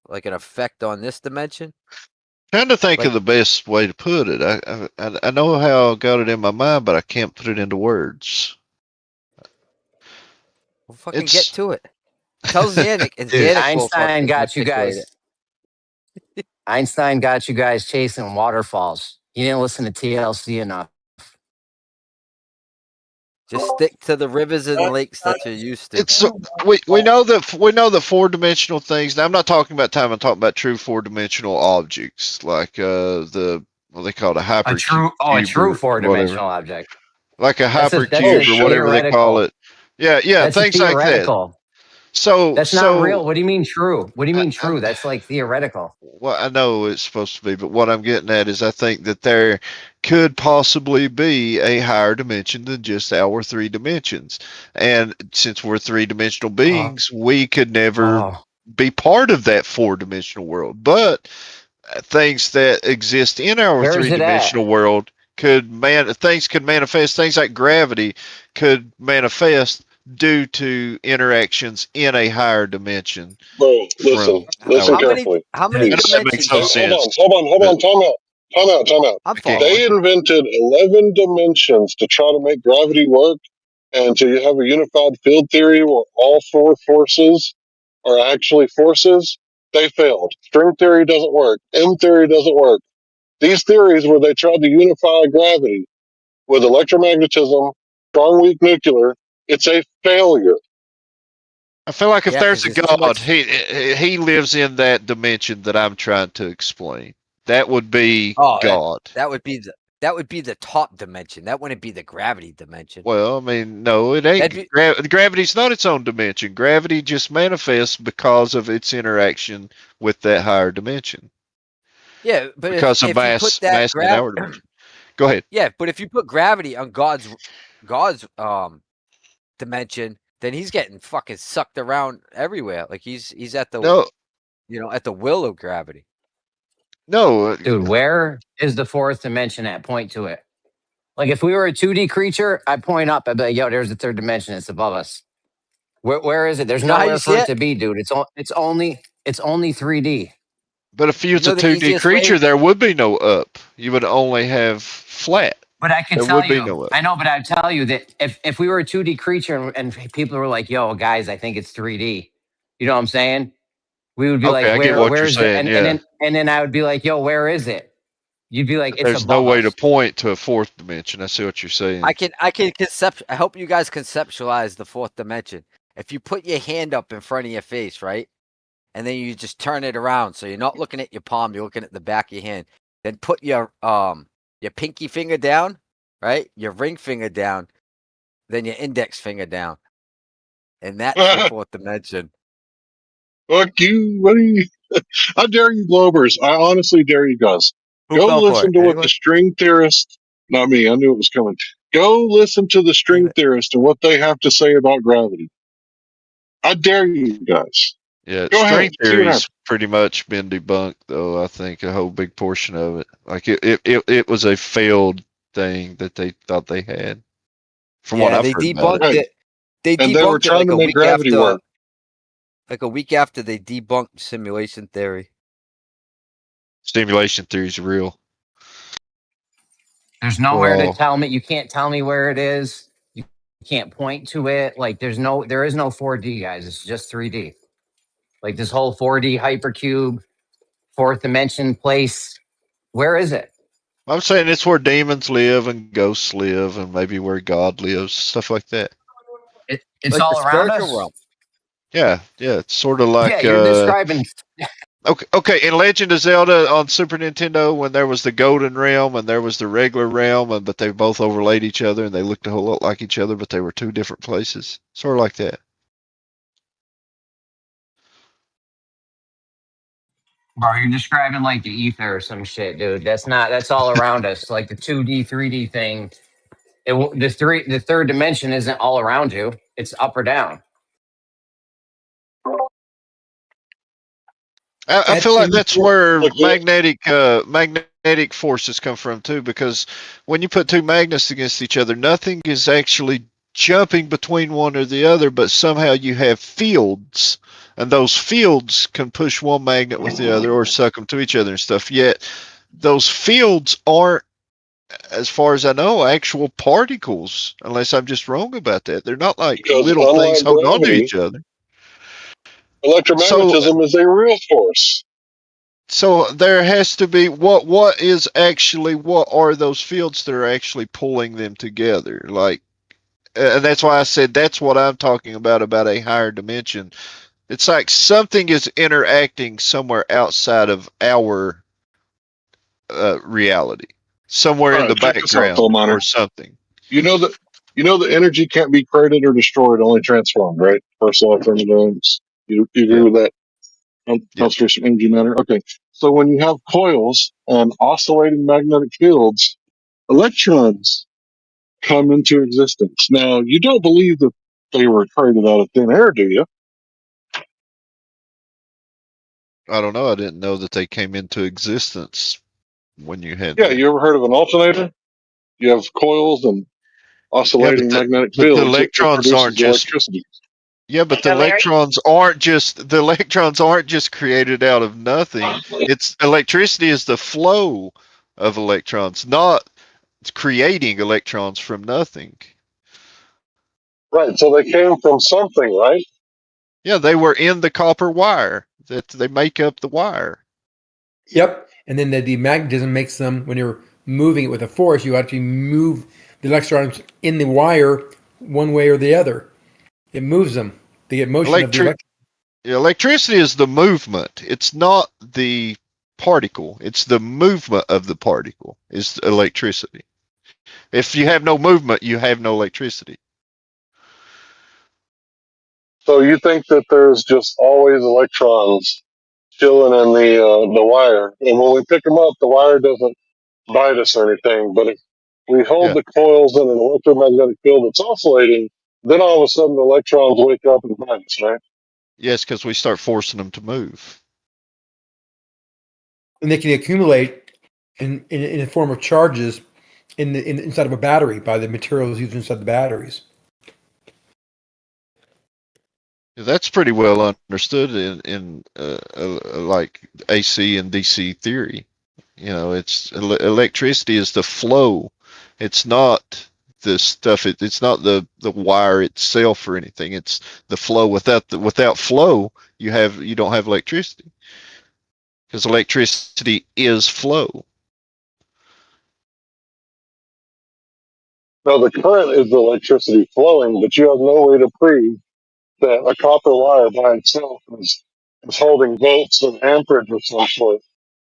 like an effect on this dimension? Trying to think Like- of the best way to put it. I know how I got it in my mind, but I can't put it into words. Well, fucking It's- get to it. Tell Zanick, and Dude, Zanick will Einstein fucking got you articulate guys. it. Einstein got you guys chasing waterfalls. You didn't listen to TLC enough. Just stick to the rivers and lakes that you're used to. It's we know that 4-dimensional things. Now I'm not talking about time. I'm talking about true 4-dimensional objects like the what they call it, a hypercube. A true or four-dimensional whatever. object. Like a That's a hypercube or whatever they call theoretical. it. Yeah, That's things like that. theoretical. So That's not real. What do you mean true? What do you mean true? I'm- That's like theoretical. Well, I know it's supposed to be, but what I'm getting at is I think that there could possibly be a higher dimension than just our 3 dimensions. And since we're 3-dimensional beings, we could never Oh, be part of that 4-dimensional world. But things that exist in our Where is it at? 3-dimensional world things could manifest. Things like gravity could manifest due to interactions in a higher dimension. Bro, listen How carefully. How many Dude, that makes dimensions? no Hold sense. on. Time out. I'm Okay. following. They invented 11 dimensions to try to make gravity work and to have a unified field theory where all 4 forces are actually forces. They failed. String theory doesn't work. M theory doesn't work. These theories where they tried to unify gravity with electromagnetism, strong weak nuclear, it's a failure. I feel like if Yeah, there's 'cause a there's too God, much- he lives in that dimension that I'm trying to explain. That would be Oh, God. That would be the top dimension. That wouldn't be the gravity dimension. Well, I mean, no, it ain't. That'd Gravity's not its own dimension. Gravity just manifests because of its interaction with that higher dimension. Yeah, but Because of if you put that mass in our dimension. Go ahead. yeah, but if you put gravity on God's dimension, then he's getting fucking sucked around everywhere. Like he's at the No, at the will of gravity. no. dude, where is the 4th dimension at? Point to it. Like if we were a 2D creature, I'd point up. I'd be like, yo, there's the 3rd dimension. It's above us. Where is it? There's You know how nowhere you for see it it? to be, dude. It's only 3D. But if you was know a the 2D easiest creature, way- there would be no up. You would only have flat. But I can There tell would be you, no up. I know, but I tell you that if we were a 2D creature and people were like, yo, guys, I think it's 3D. You know what I'm saying? We would be Okay, like, I get what you're where's it? saying, yeah. And then I would be like, yo, where is it? You'd be like, it's There's no above way us. to point to a 4th dimension. I see what you're saying. I help you guys conceptualize the 4th dimension. If you put your hand up in front of your face, right? And then you just turn it around so you're not looking at your palm, you're looking at the back of your hand. Then put your pinky finger down, right? Your ring finger down, then your index finger down. And that's the 4th dimension. Fuck you. What are you? I dare you, Globers. I honestly dare you guys. Who Go fell for listen it? to what Anyone? the string theorists, not me, I knew it was coming. Go listen to the string theorists and what they have to say about gravity. I dare you guys. Yeah, Go ahead, string see what theory's happens. pretty much been debunked, though. I think a whole big portion of it, like it was a failed thing that they thought they had. From what Yeah, I've they heard about debunked it. it. They And they were debunked it trying like to a make week gravity after. work. Like a week after they debunked simulation theory. Stimulation theory is real. There's For nowhere to all. tell me. You can't tell me where it is. You can't point to it. Like there is no 4D, guys. It's just 3D. Like this whole 4D hypercube, fourth dimension place. Where is it? I'm saying it's where demons live and ghosts live and maybe where God lives, stuff like that. It's Like the all around spiritual us. realm. Yeah, it's sort of Yeah, like you're describing. okay, in Legend of Zelda on Super Nintendo when there was the Golden Realm and there was the regular realm, but they both overlaid each other and they looked a whole lot like each other, but they were two different places. Sort of like that. Bro, you're describing like the ether or some shit, dude. That's all around us. Like the 2D, 3D thing. The third dimension isn't all around you. It's up or down. I feel like that's where Look, magnetic forces come from too, because when you put two magnets against each other, nothing is actually jumping between one or the other, but somehow you have fields, and those fields can push one magnet with the other or suck them to each other and stuff. Yet those fields aren't, as far as I know, actual particles, unless I'm just wrong about that. They're not like because little things unlike holding on to gravity, each other. So electromagnetism is a real force. So there has to be what is actually what are those fields that are actually pulling them together? Like, and that's why I said that's what I'm talking about a higher dimension. It's like something is interacting somewhere outside of our reality, somewhere All in the right, check this out, coal background miner. or something. You know that energy can't be created or destroyed, only transformed, right? First law of thermodynamics. You agree Yeah, with that? yeah. Conservation of energy matter. Okay. So when you have coils and oscillating magnetic fields, electrons come into existence. Now, you don't believe that they were created out of thin air, do you? I don't know. I didn't know that they came into existence when you had Yeah, the. you ever heard of an alternator? You have coils and Yeah, but oscillating magnetic the fields. It electrons aren't produces just. electricity. Yeah, but the electrons aren't just created out of nothing. It's electricity is the flow of electrons, not creating electrons from nothing. Right. So they came from something, right? Yeah, they were in the copper wire that they make up the wire. Yep. And then the magnetism makes them, when you're moving it with a force, you actually move the electrons in the wire one way or the other. It moves them. They get motion of the Electric electron. electricity is the movement. It's not the particle. It's the movement of the particle is electricity. If you have no movement, you have no electricity. So you think that there's just always electrons chilling in the wire, and when we pick them up, the wire doesn't bite us or anything. But if we hold Yeah. the coils in an electromagnetic field that's oscillating, then all of a sudden the electrons wake up and bite us, right? Yes, because we start forcing them to move. And they can accumulate in the form of charges inside of a battery by the materials used inside the batteries. That's pretty well understood in like AC and DC theory. You know, it's electricity is the flow. It's not the stuff. It's not the wire itself or anything. It's the flow. Without flow, you don't have electricity because electricity is flow. Now the current is the electricity flowing, but you have no way to prove that a copper wire by itself is holding volts and amperage of some sort.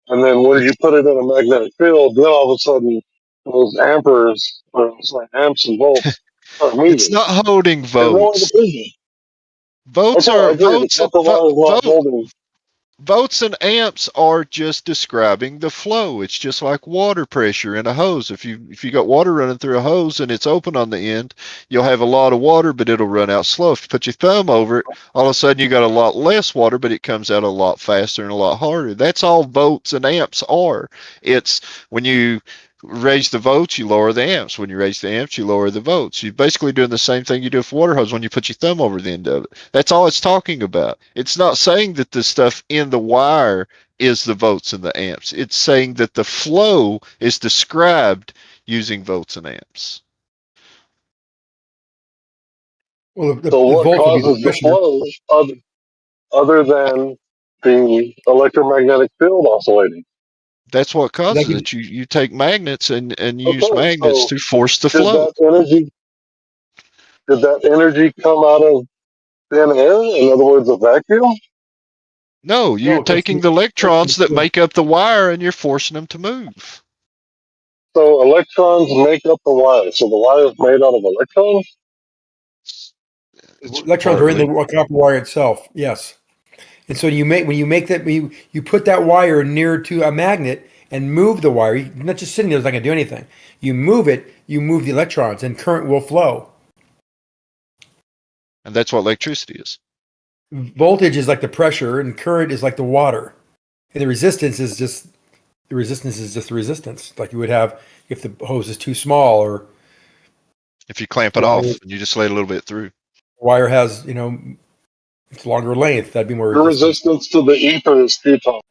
And then when you put it in a magnetic field, then all of a sudden those amperes, or sorry, amps and volts start It's moving. not holding You have no way to votes. prove it. Votes Okay, I are agree. The votes and copper wire is not holding. Volts and amps are just describing the flow. It's just like water pressure in a hose. If you got water running through a hose and it's open on the end, you'll have a lot of water, but it'll run out slow. If you put your thumb over it, all of a sudden you got a lot less water, but it comes out a lot faster and a lot harder. That's all volts and amps are. It's when you raise the volts, you lower the amps. When you raise the amps, you lower the volts. You're basically doing the same thing you do with a water hose when you put your thumb over the end of it. That's all it's talking about. It's not saying that the stuff in the wire is the volts and the amps. It's saying that the flow is described using volts and amps. Well, So the what volts would be the causes the pressure. flow other than the electromagnetic field oscillating? That's what That causes could, it. You take magnets and use Okay, magnets so to force the did flow. that energy did that energy come out of thin air? In other words, a vacuum? No, you're no, it's taking the electrons that make up the wire and you're forcing them to move. So electrons make up the wire. So the wire is made out of electrons? It's electrons are in partly. the copper wire itself. Yes. And so when you make that you put that wire near to a magnet and move the wire. You're not just sitting there; it's not going to do anything. You move it, you move the electrons, and current will flow. And that's what electricity is. Voltage is like the pressure, and current is like the water. And the resistance is just the resistance, like you would have if the hose is too small or If you clamp the it wire, off and you just let a little bit through. wire has it's longer length. That'd be more Your resistance. resistance to the ether is futile.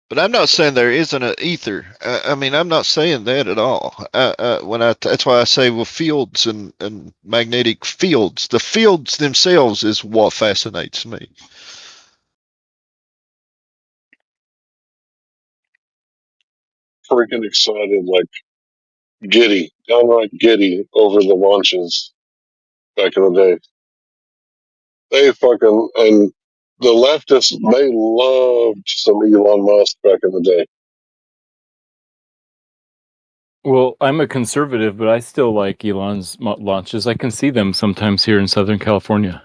But I'm not saying there isn't an ether. I mean, I'm not saying that at all. That's why I say with fields and magnetic fields, the fields themselves is what fascinates me. Freaking excited, like giddy, downright giddy over the launches back in the day. They fucking, and the leftists, they loved some Elon Musk back in the day. Well, I'm a conservative, but I still like Elon's launches. I can see them sometimes here in Southern California.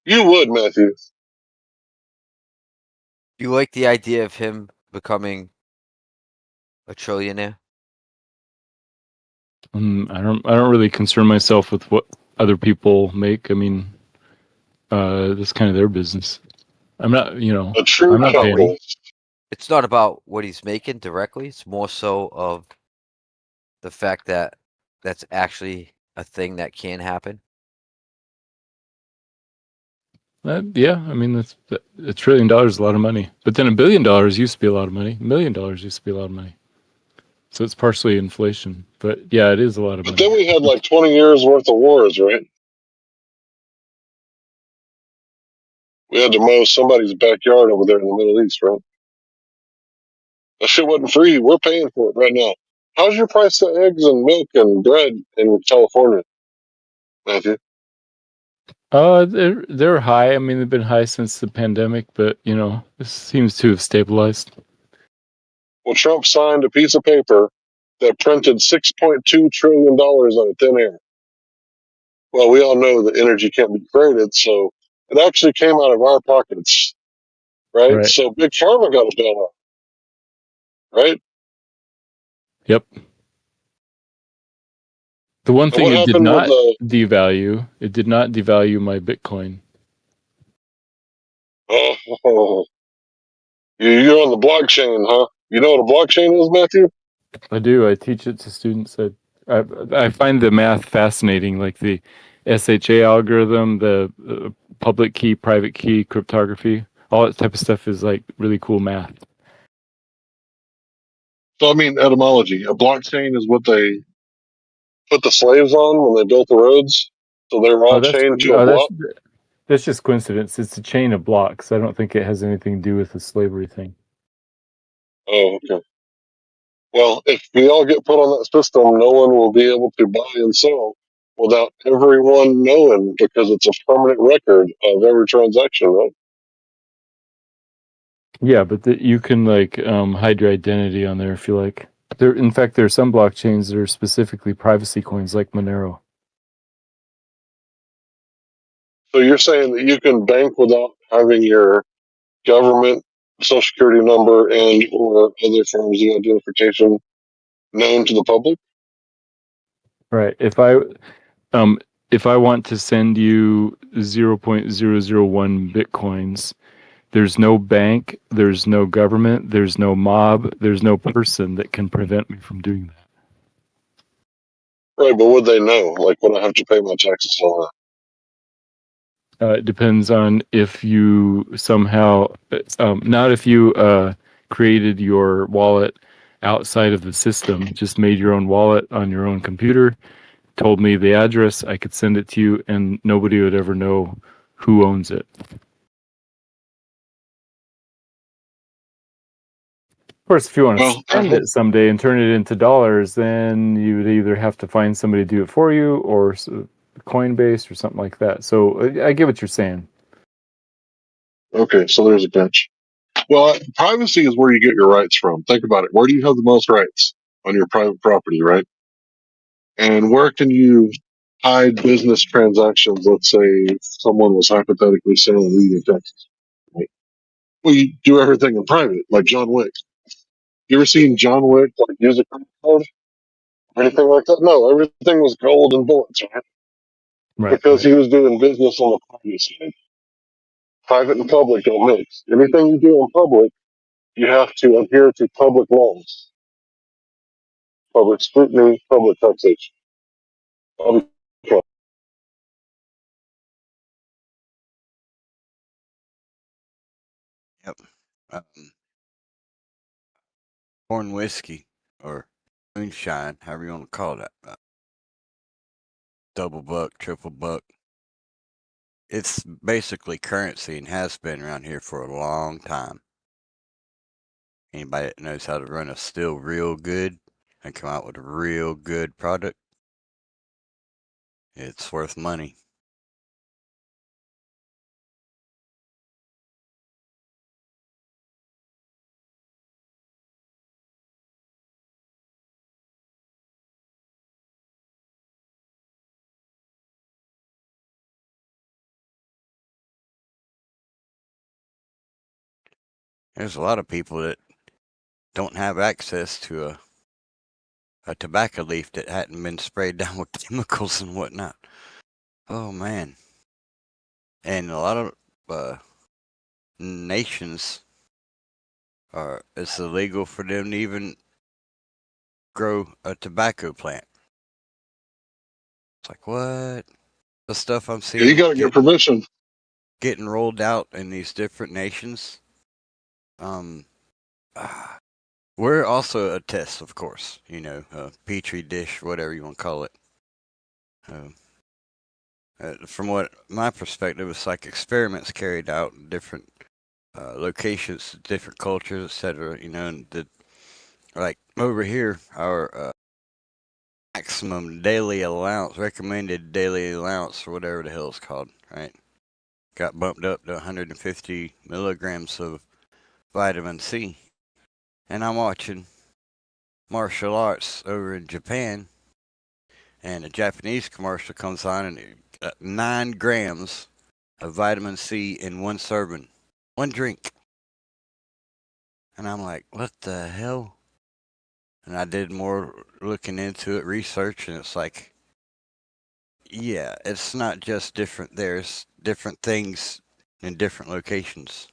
You would, Matthew. You like the idea of him becoming a trillionaire? I don't really concern myself with what other people make. I mean, that's kind of their business. I'm not, A true I'm not paying them. capitalist. It's not about what he's making directly. It's more so of the fact that that's actually a thing that can happen. Yeah, I mean, that's $1 trillion is a lot of money. But then $1 billion used to be a lot of money. $1 million used to be a lot of money. So it's partially inflation. But yeah, it is a lot of But money. then we had like 20 years worth of wars, right? We had to mow somebody's backyard over there in the Middle East, right? That shit wasn't free. We're paying for it right now. How's your price of eggs and milk and bread in California, Matthew? They're high. I mean, they've been high since the pandemic, but this seems to have stabilized. Well, Trump signed a piece of paper that printed $6.2 trillion out of thin air. Well, we all know that energy can't be created, so it actually came out of our pockets, right? Right. So Big Pharma got a bailout, right? Yep. The one And thing what it did happened with not the devalue, it did not devalue my Bitcoin. oh, you're on the blockchain, huh? You know what a blockchain is, Matthew? I do. I teach it to students. I find the math fascinating, like the SHA algorithm, the public key, private key, cryptography. All that type of stuff is like really cool math. So I mean etymology. A blockchain is what they put the slaves on when they built the roads. So they were Oh, all chained to a oh, block. that's just coincidence. It's a chain of blocks. I don't think it has anything to do with the slavery thing. Oh, okay. Well, if we all get put on that system, no one will be able to buy and sell without everyone knowing because it's a permanent record of every transaction, right? Yeah, but you can hide your identity on there if you like. In fact, there are some blockchains that are specifically privacy coins, like Monero. So you're saying that you can bank without having your government social security number and or other forms of identification known to the public? Right. If I want to send you 0.001 bitcoins There's no bank, there's no government, there's no mob, there's no person that can prevent me from doing that. Right, but would they know? Like, would I have to pay my taxes on that? It depends on if you somehow, not if you created your wallet outside of the system, just made your own wallet on your own computer, told me the address, I could send it to you, and nobody would ever know who owns it. Of course, if you want to Well, spend it someday and turn it into dollars, then you would either have to find somebody to do it for you or Coinbase or something like that. So I get what you're saying. okay, so there's a catch. Well, privacy is where you get your rights from. Think about it. Where do you have the most rights? On your private property, right? And where can you hide business transactions? Let's say if someone was hypothetically selling weed in Texas. Right? Well, you do everything in private, like John Wick. You ever seen John Wick like use a credit card or anything like that? No, everything was gold and bullets, right? Right. Because he was doing business on the private side. Private and public don't mix. Anything you do in public, you have to adhere to public laws, public scrutiny, public taxation. Public Yep. Corn whiskey or moonshine, however you want to call that. Double buck, triple buck. It's basically currency and has been around here for a long time. Anybody that knows how to run a still real good and come out with a real good product, it's worth money. There's a lot of people that don't have access to a tobacco leaf that hadn't been sprayed down with chemicals and whatnot. Oh man. And a lot of nations it's illegal for them to even grow a tobacco plant. It's like, what? The stuff I'm Yeah, you seeing got to get permission. getting rolled out in these different nations. We're also a test, of course, a petri dish, whatever you want to call it. From what my perspective, it's like experiments carried out in different locations, different cultures, etc. And like over here, our maximum daily allowance, recommended daily allowance, or whatever the hell it's called, right? Got bumped up to 150 milligrams of vitamin C. And I'm watching martial arts over in Japan, and a Japanese commercial comes on, and it got 9 grams of vitamin C in one serving, one drink. And I'm like, what the hell? And I did more looking into it, research, and it's like, yeah, it's not just different. There's different things in different locations.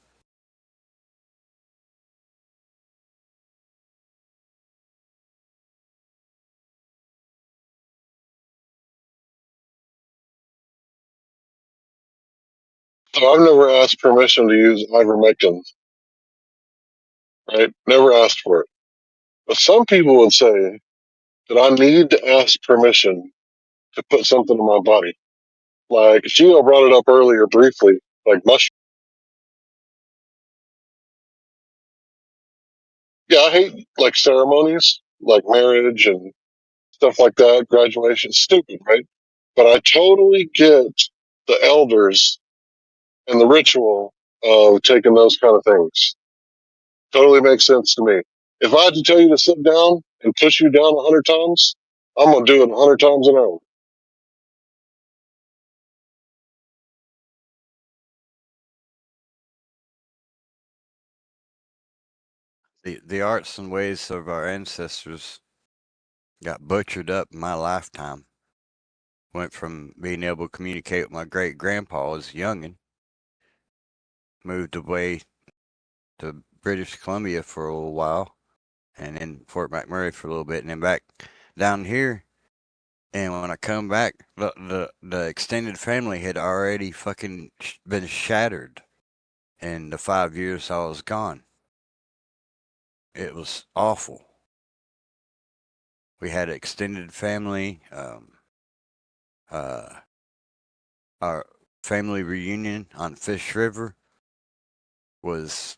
So I've never asked permission to use ivermectin, right? Never asked for it. But some people would say that I need to ask permission to put something in my body. Like Gio brought it up earlier briefly, like mushrooms. Yeah, I hate like ceremonies, like marriage and stuff like that, graduation. Stupid, right? But I totally get the elders and the ritual of taking those kind of things. Totally makes sense to me. If I had to tell you to sit down and push you down 100 times, I'm gonna do it 100 times an hour. The arts and ways of our ancestors got butchered up in my lifetime. Went from being able to communicate with my great grandpa as a youngin', moved away to British Columbia for a little while, and then Fort McMurray for a little bit, and then back down here. And when I come back, the extended family had already fucking been shattered in the 5 years I was gone. It was awful. We had an extended family. Our family reunion on Fish River was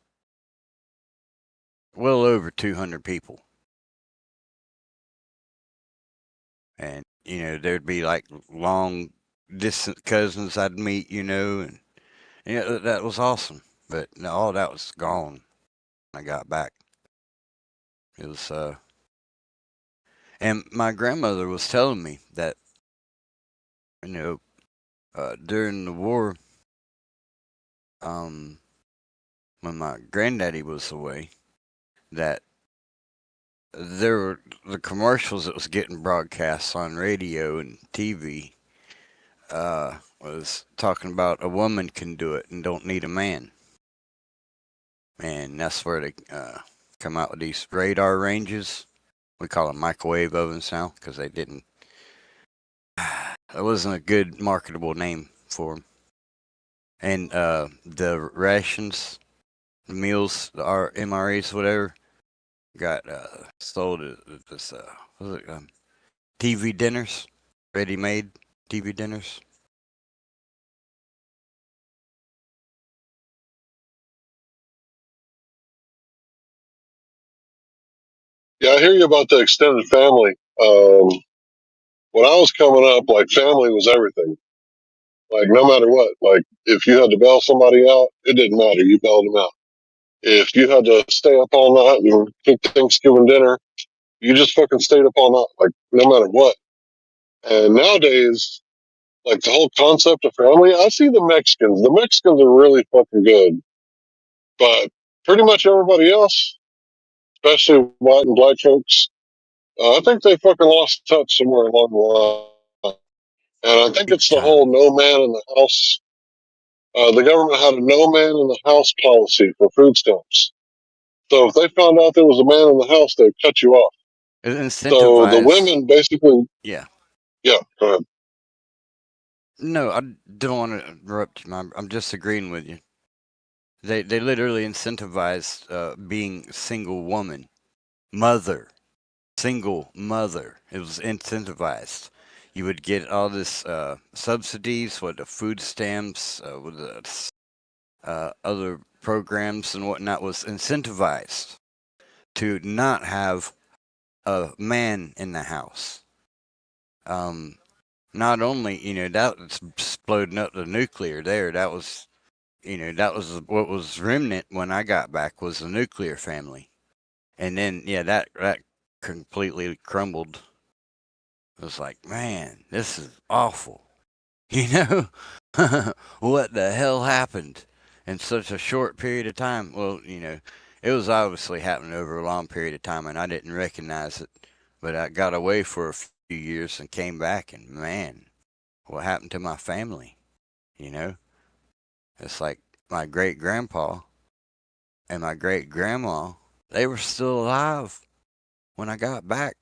well over 200 people. And, there'd be like long distant cousins I'd meet, and that was awesome. But no, all that was gone when I got back. It was, and my grandmother was telling me that, during the war, when my granddaddy was away, that there were the commercials that was getting broadcast on radio and TV was talking about a woman can do it and don't need a man. And that's where they come out with these radar ranges. We call them microwave ovens now because they didn't. It wasn't a good marketable name for them. And the rations, the meals, the MREs, whatever, got sold at this. What was it? TV dinners, ready-made TV dinners. Yeah, I hear you about the extended family. When I was coming up, like family was everything. Like no matter what, like if you had to bail somebody out, it didn't matter. You bailed them out. If you had to stay up all night and cook Thanksgiving dinner, you just fucking stayed up all night, like no matter what. And nowadays, like the whole concept of family, I see the Mexicans. The Mexicans are really fucking good, but pretty much everybody else, especially white and black folks, I think they fucking lost touch somewhere along the line. And I think Big it's the whole time. no man in the house. The government had a no man in the house policy for food stamps. So if they found out there was a man in the house, they'd cut you off. It So the incentivized. women basically, Yeah. yeah, go ahead. No, I don't want to interrupt you. I'm just agreeing with you. They literally incentivized being single woman, mother, single mother. It was incentivized. You would get all this subsidies, what the food stamps, with the other programs and whatnot was incentivized to not have a man in the house. Not only, that was exploding up the nuclear there. That was, that was what was remnant when I got back was the nuclear family. And then, yeah, that completely crumbled. It was like, man, this is awful. You know, what the hell happened in such a short period of time? Well, it was obviously happening over a long period of time, and I didn't recognize it. But I got away for a few years and came back, and man, what happened to my family? You know, it's like my great grandpa and my great grandma, they were still alive when I got back.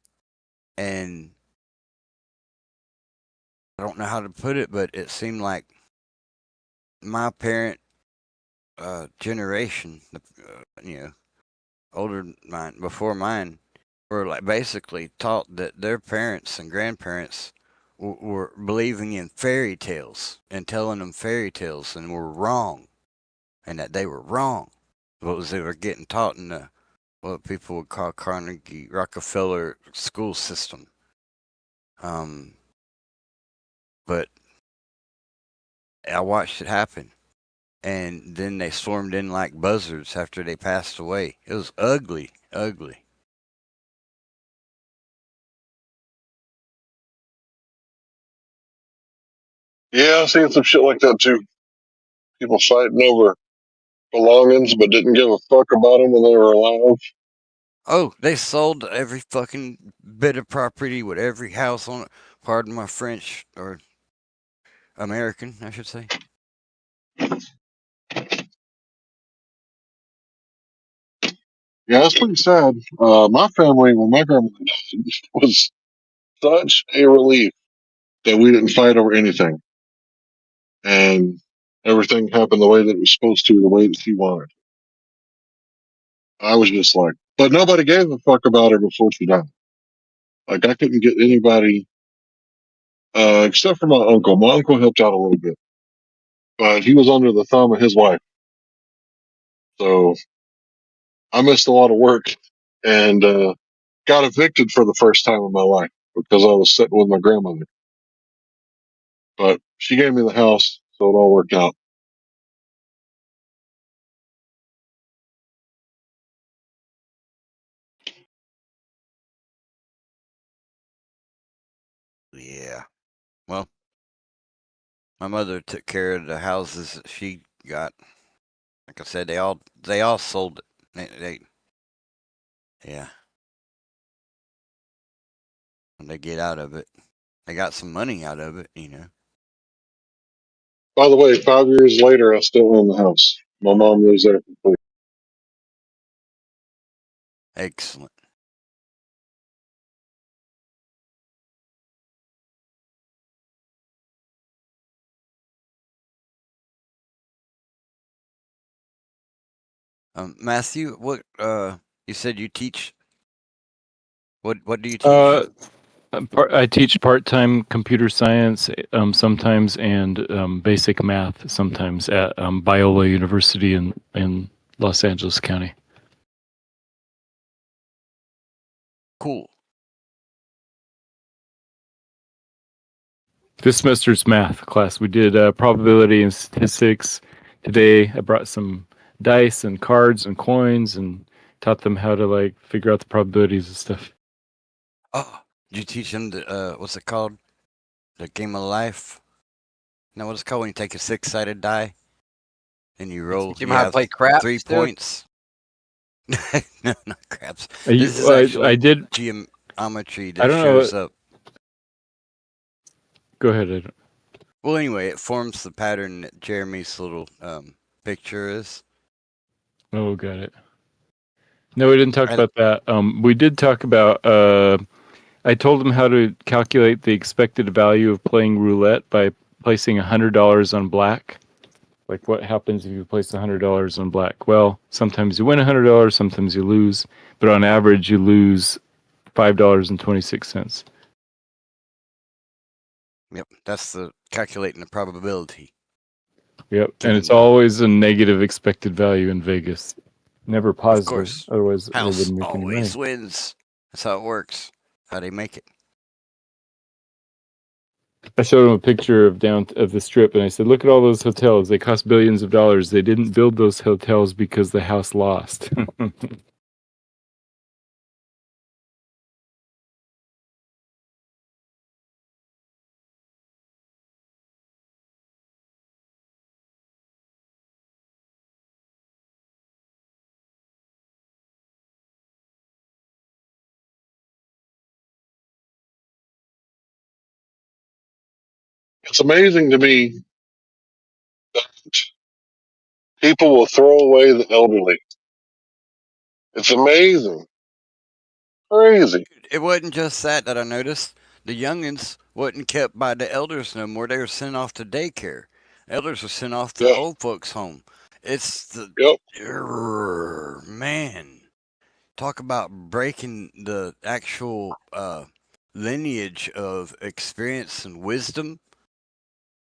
And I don't know how to put it, but it seemed like my parent generation, older than mine, before mine, were like basically taught that their parents and grandparents were believing in fairy tales and telling them fairy tales and were wrong, and that they were wrong. What was they were getting taught in the what people would call Carnegie Rockefeller school system. Um, but I watched it happen. And then they swarmed in like buzzards after they passed away. It was ugly, ugly. Yeah, I've seen some shit like that too. People fighting over belongings, but didn't give a fuck about them when they were alive. Oh, they sold every fucking bit of property with every house on it. Pardon my French, or American, I should say. Yeah, it's pretty sad. My family, when my grandmother died, was such a relief that we didn't fight over anything, and everything happened the way that it was supposed to, the way that she wanted. I was just like, but nobody gave a fuck about her before she died. Like I couldn't get anybody, except for my uncle. My uncle helped out a little bit, but he was under the thumb of his wife, so I missed a lot of work and got evicted for the first time in my life because I was sitting with my grandmother. But she gave me the house, so it all worked out. Yeah. Well, my mother took care of the houses that she got. Like I said, they all sold it. Yeah. When they get out of it, they got some money out of it, you know. By the way, 5 years later, I still own the house. My mom lives there completely. Excellent. Matthew, what you said you teach? What do you teach? I teach part-time computer science sometimes and basic math sometimes at Biola University in Los Angeles County. Cool. This semester's math class. We did probability and statistics. Today I brought some dice and cards and coins and taught them how to like figure out the probabilities and stuff. Oh, did you teach them the what's it called? The game of life? No, what it's called when you take a 6-sided die and you roll. Teach them You how to have play 3 craps, dude. points. No, not craps. You, This is actually I did. geometry I that don't know. shows up. Go ahead. Well, anyway, it forms the pattern that Jeremy's little picture is. Oh, got it. No, we didn't talk I, about that. We did talk about. I told them how to calculate the expected value of playing roulette by placing $100 on black. Like, what happens if you place $100 on black? Well, sometimes you win $100, sometimes you lose, but on average, you lose $5.26. Yep, that's the calculating the probability. Yep, and it's Given always a negative expected value in Vegas, never of positive. course, Otherwise, they house wouldn't make any money. always wins. That's how it works. How they make it. I showed him a picture of the strip, and I said, "Look at all those hotels. They cost billions of dollars. They didn't build those hotels because the house lost." It's amazing to me that people will throw away the elderly. It's amazing. Crazy. It wasn't just that I noticed. The youngins wasn't kept by the elders no more. They were sent off to daycare. Elders were sent off to Yeah. old folks' home. It's the Yep. man. Talk about breaking the actual lineage of experience and wisdom.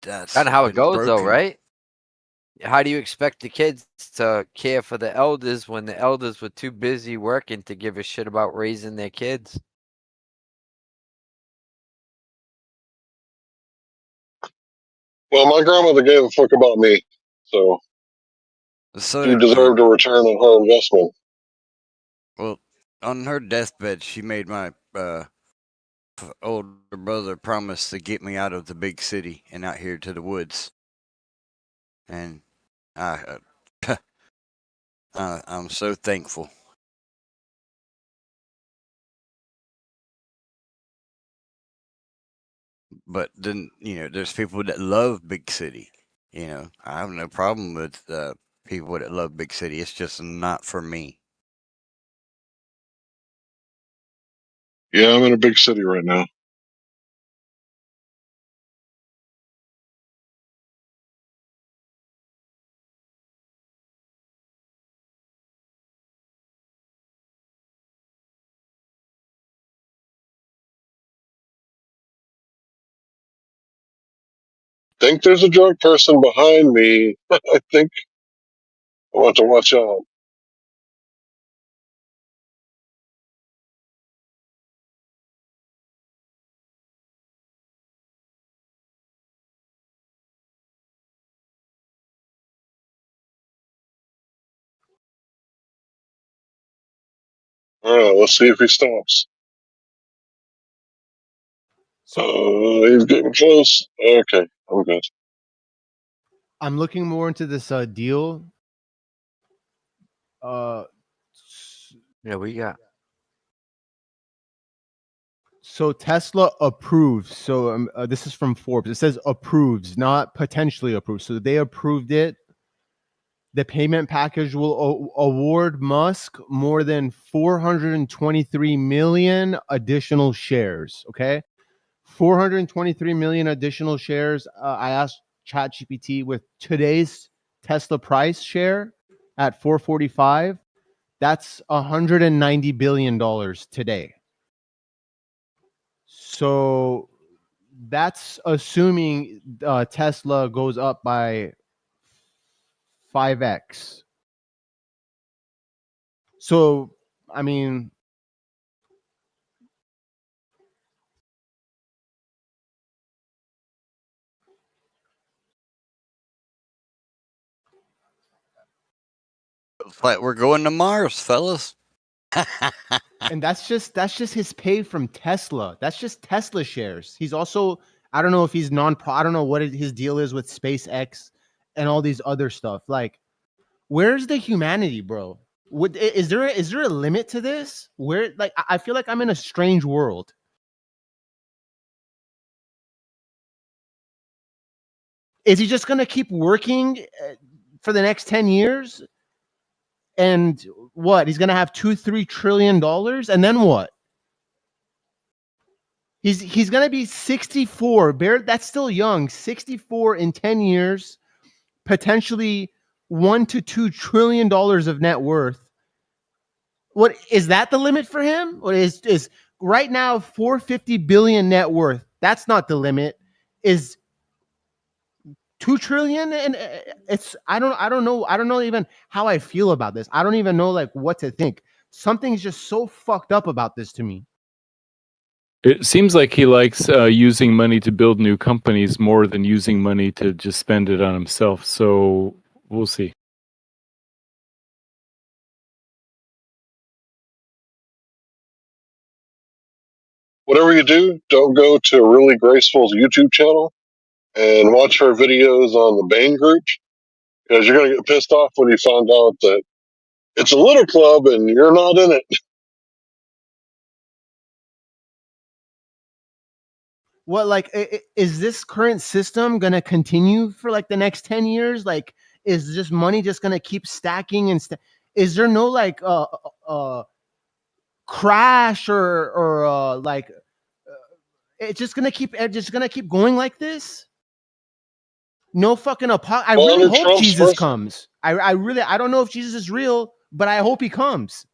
That's Kind of how it been goes, though, broken. right? How do you expect the kids to care for the elders when the elders were too busy working to give a shit about raising their kids? Well, my grandmother gave a fuck about me, so So she did mine. deserved a return on her investment. Well, on her deathbed, she made my older brother promise to get me out of the big city and out here to the woods. And I, I'm so thankful. But then, there's people that love big city. I have no problem with people that love big city. It's just not for me. Yeah, I'm in a big city right now. Think there's a drunk person behind me. I think I want to watch out. All right, let's see if he stops. He's getting close. Okay, I'm good. I'm looking more into this deal. Yeah, we got. So Tesla approves. So this is from Forbes. It says approves, not potentially approves. So they approved it. The payment package will award Musk more than 423 million additional shares. Okay, 423 million additional shares. I asked ChatGPT with today's Tesla price share at 445. That's $190 billion today. So that's assuming Tesla goes up by 5x. So, I mean, Looks like we're going to Mars, fellas. and that's just his pay from Tesla. That's just Tesla shares. He's also, I don't know if he's I don't know what his deal is with SpaceX and all these other stuff. Like, where's the humanity, bro? Is there a limit to this? Where, like, I feel like I'm in a strange world. Is he just gonna keep working for the next 10 years? And what? He's gonna have $2-3 trillion, and then what? He's gonna be 64. Bear, that's still young. 64 in 10 years, potentially $1-2 trillion of net worth. What is that the limit for him? What is right now 450 billion net worth? That's not the limit. Is 2 trillion? And it's I don't know even how I feel about this. I don't even know like what to think. Something's just so fucked up about this to me. It seems like he likes using money to build new companies more than using money to just spend it on himself. So we'll see. Whatever you do, don't go to Really Graceful's YouTube channel and watch her videos on the Bane group, because you're going to get pissed off when you find out that it's a little club and you're not in it. What, like, is this current system going to continue for like the next 10 years? Like, is just money just going to keep stacking and is there no like crash or like it's just going to keep going like this? No fucking I Well, really under hope Trump's Jesus first comes. I really, I don't know if Jesus is real, but I hope he comes.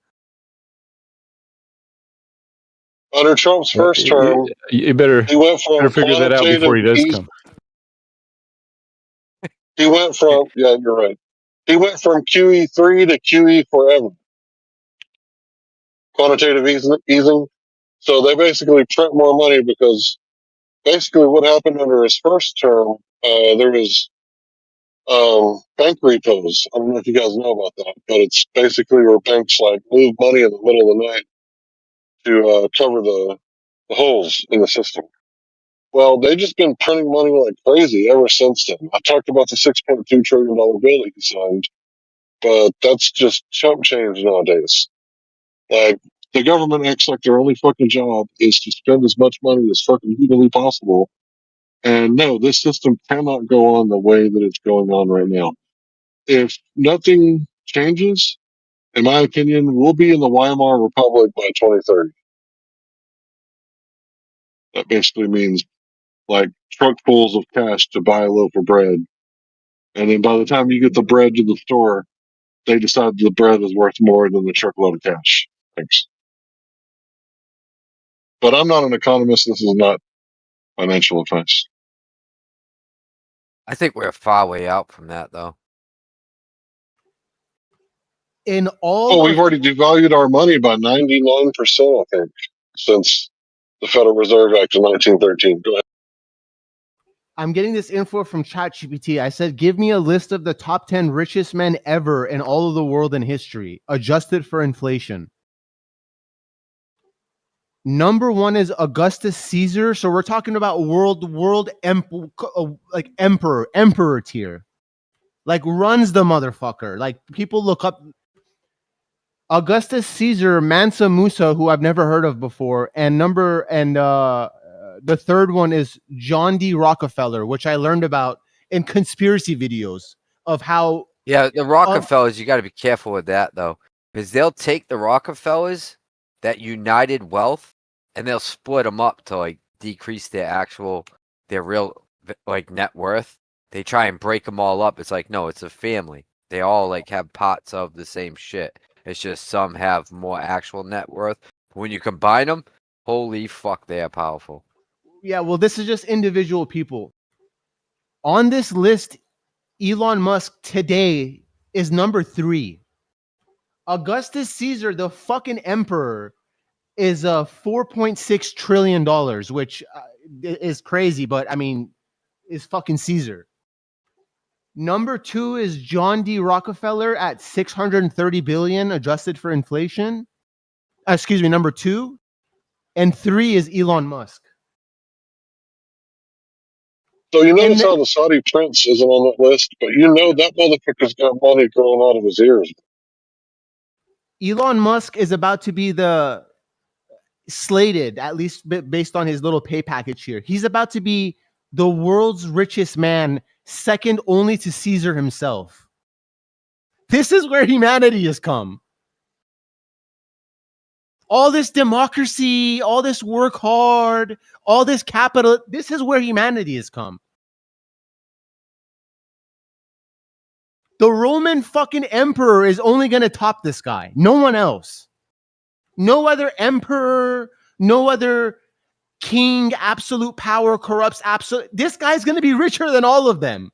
under Trump's first term, You better he went from figure that out before he does come. He went from yeah, you're right. He went from QE3 to QE forever. Quantitative easing. So they basically print more money because basically what happened under his first term, there was bank repos. I don't know if you guys know about that, but it's basically where banks like move money in the middle of the night to cover the holes in the system. Well, they've just been printing money like crazy ever since then. I talked about the $6.2 trillion bill he signed, but that's just chump change nowadays. Like, the government acts like their only fucking job is to spend as much money as fucking humanly possible. And no, this system cannot go on the way that it's going on right now. If nothing changes, in my opinion, we'll be in the Weimar Republic by 2030. That basically means like truckfuls of cash to buy a loaf of bread. And then by the time you get the bread to the store, they decide the bread is worth more than the truckload of cash. Thanks. But I'm not an economist. This is not financial advice. I think we're far way out from that, though. In all Oh, of we've already devalued our money by 99%, I think, since the Federal Reserve Act of 1913. Go ahead. I'm getting this info from ChatGPT. I said, give me a list of the top 10 richest men ever in all of the world in history, adjusted for inflation. Number one is Augustus Caesar. So we're talking about like emperor tier. Like runs the motherfucker. Like people look up Augustus Caesar, Mansa Musa, who I've never heard of before, and the third one is John D. Rockefeller, which I learned about in conspiracy videos of how. Yeah, the Rockefellers, you got to be careful with that, though, because they'll take the Rockefellers, that united wealth, and they'll split them up to like decrease their real like net worth. They try and break them all up. It's like, no, it's a family. They all like have pots of the same shit. It's just some have more actual net worth. When you combine them, holy fuck, they are powerful. Yeah, well, this is just individual people. On this list, Elon Musk today is number 3. Augustus Caesar, the fucking emperor, is $4.6 trillion, which is crazy, but I mean, is fucking Caesar. Number 2 is John D. Rockefeller at 630 billion adjusted for inflation. Excuse me, number 2. And 3 is Elon Musk. So you notice how the Saudi prince isn't on that list, but you know that motherfucker's got money growing out of his ears. Elon Musk is about to be the slated, at least based on his little pay package here. He's about to be the world's richest man, second only to Caesar himself. This is where humanity has come. All this democracy, all this work hard, all this capital, this is where humanity has come. The Roman fucking emperor is only going to top this guy. No one else. No other emperor, no other king, absolute power corrupts absolute. This guy's going to be richer than all of them.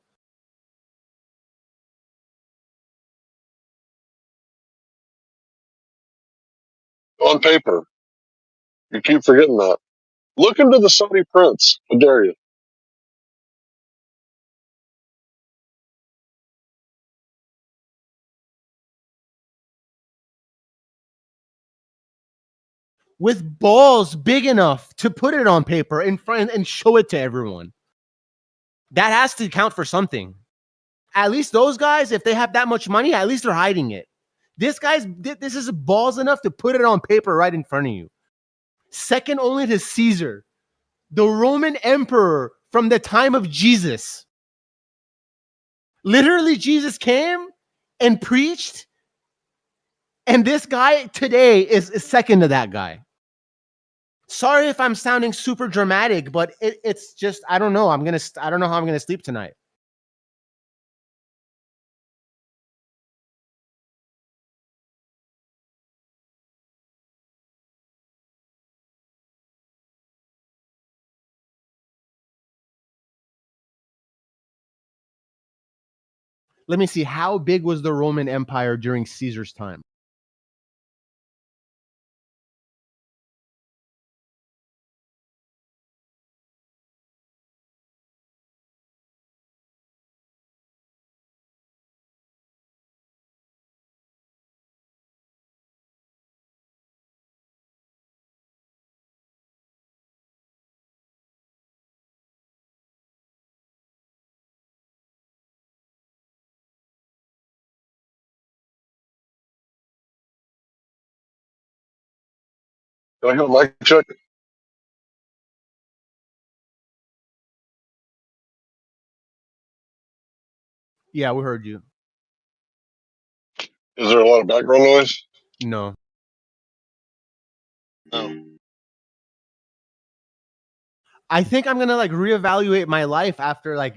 On paper. You keep forgetting that. Look into the Saudi prince. How dare you? With balls big enough to put it on paper in front and show it to everyone. That has to count for something. At least those guys, if they have that much money, at least they're hiding it. This is balls enough to put it on paper right in front of you. Second only to Caesar, the Roman emperor from the time of Jesus. Literally, Jesus came and preached, and this guy today is second to that guy. Sorry if I'm sounding super dramatic, but it's just, I don't know. I don't know how I'm gonna sleep tonight. Let me see. How big was the Roman Empire during Caesar's time? Can I get a mic check? Yeah, we heard you. Is there a lot of background noise? No. No. I think I'm gonna like reevaluate my life after like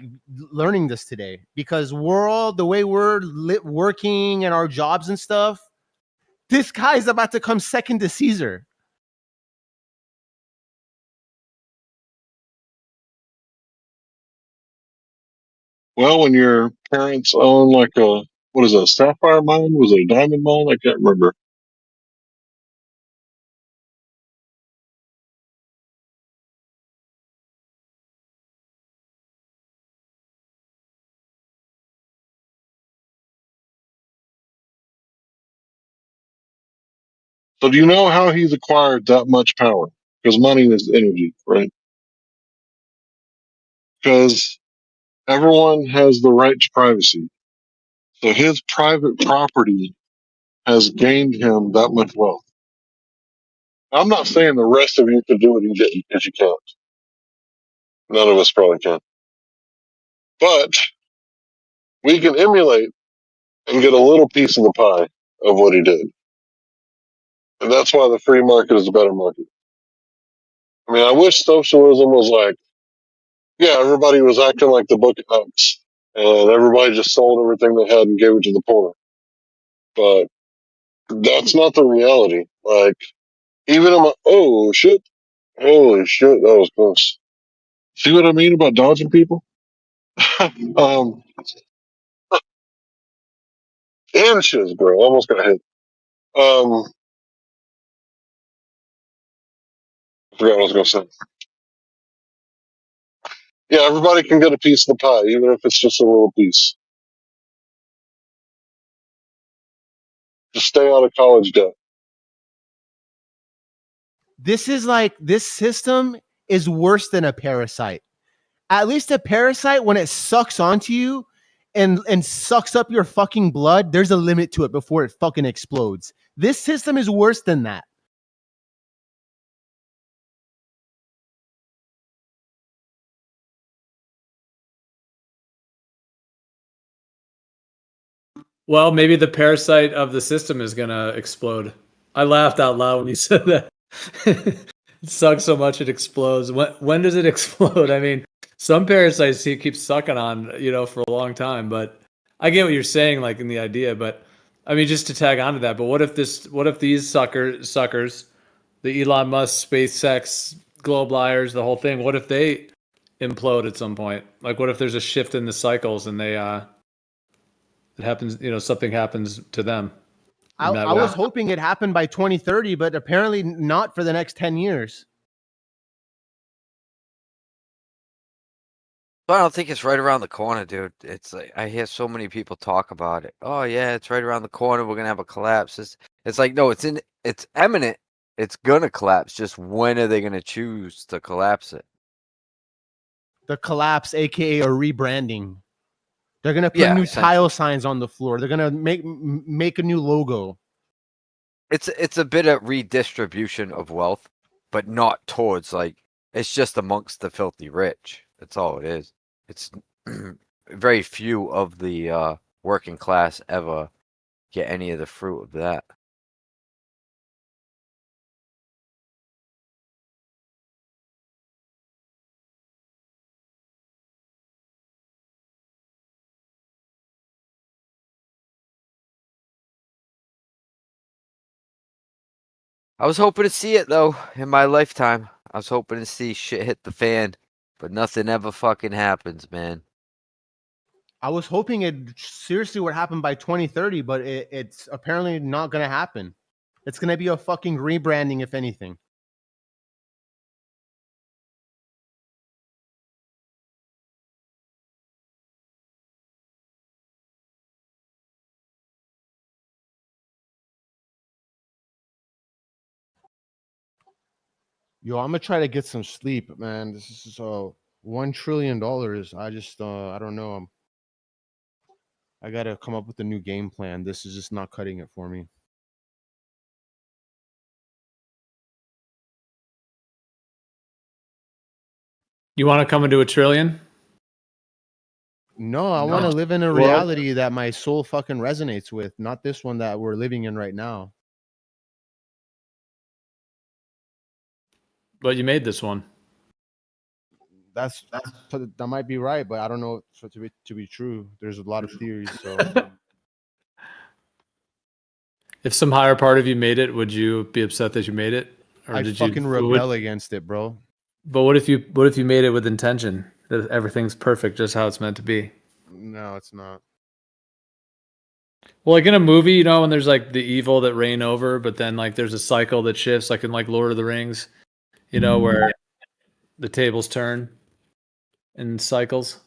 learning this today, because we're all the way we're working and our jobs and stuff. This guy's about to come second to Caesar. Well, when your parents own like a, what is it, a sapphire mine? Was it a diamond mine? I can't remember. So do you know how he's acquired that much power? Because money is energy, right? Because everyone has the right to privacy. So his private property has gained him that much wealth. I'm not saying the rest of you could do what he did, because you can't. None of us probably can. But we can emulate and get a little piece of the pie of what he did. And that's why the free market is a better market. I mean, I wish socialism was like, yeah, everybody was acting like the Book of Acts, and everybody just sold everything they had and gave it to the poor. But that's not the reality. Like, even in my, oh shit, holy shit, that was close. See what I mean about dodging people? Inches, bro, almost got hit. I forgot what I was gonna say. Yeah, everybody can get a piece of the pie, even if it's just a little piece. Just stay out of college debt. This is like, this system is worse than a parasite. At least a parasite, when it sucks onto you and sucks up your fucking blood, there's a limit to it before it fucking explodes. This system is worse than that. Well, maybe the parasite of the system is gonna explode. I laughed out loud when you said that. It sucks so much it explodes. When does it explode? I mean, some parasites he keeps sucking on, for a long time. But I get what you're saying, like in the idea. But I mean, just to tag onto that. But what if these suckers, the Elon Musk, SpaceX, Globe Liars, the whole thing? What if they implode at some point? Like, what if there's a shift in the cycles and they it happens, something happens to them in that I way. was hoping it happened by 2030, but apparently not for the next 10 years. But I don't think it's right around the corner, dude. It's like I hear so many people talk about it. Oh yeah, it's right around the corner. We're gonna have a collapse. It's like no, it's imminent. It's gonna collapse. Just when are they gonna choose to collapse it? The collapse, aka a rebranding. They're gonna put Yeah, new essentially. tile signs on the floor. They're gonna make a new logo. It's a bit of redistribution of wealth, but not towards like it's just amongst the filthy rich. That's all it is. It's very few of the working class ever get any of the fruit of that. I was hoping to see it though in my lifetime. I was hoping to see shit hit the fan, but nothing ever fucking happens, man. I was hoping it seriously would happen by 2030, but it's apparently not gonna happen. It's gonna be a fucking rebranding, if anything. Yo, I'm gonna try to get some sleep, man. This is $1 trillion. I just I don't know. I gotta come up with a new game plan. This is just not cutting it for me. You want to come into a trillion? No, I want to live in a Well, reality that my soul fucking resonates with, not this one that we're living in right now. But you made this one. that might be right, but I don't know for to be true. There's a lot of theories, so If some higher part of you made it, would you be upset that you made it, or I did fucking you? rebel against it, bro. But what if you made it with intention that everything's perfect, just how it's meant to be? No, it's not. Well, like in a movie, you know, when there's like the evil that reign over, but then like there's a cycle that shifts, like in like Lord of the Rings, you know, where the tables turn in cycles.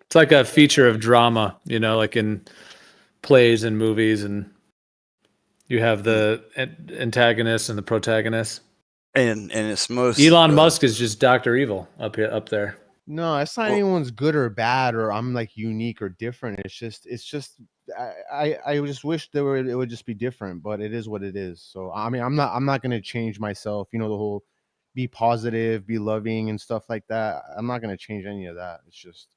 It's like a feature of drama, you know, like in plays and movies, and you have the antagonist and the protagonist. And it's most Elon Musk is just Dr. Evil up there. No, it's not Well- anyone's good or bad, or I'm like unique or different. It's just I just wish it would just be different, but it is what it is. So I mean, I'm not gonna change myself. You know, the whole be positive, be loving, and stuff like that. I'm not gonna change any of that. It's just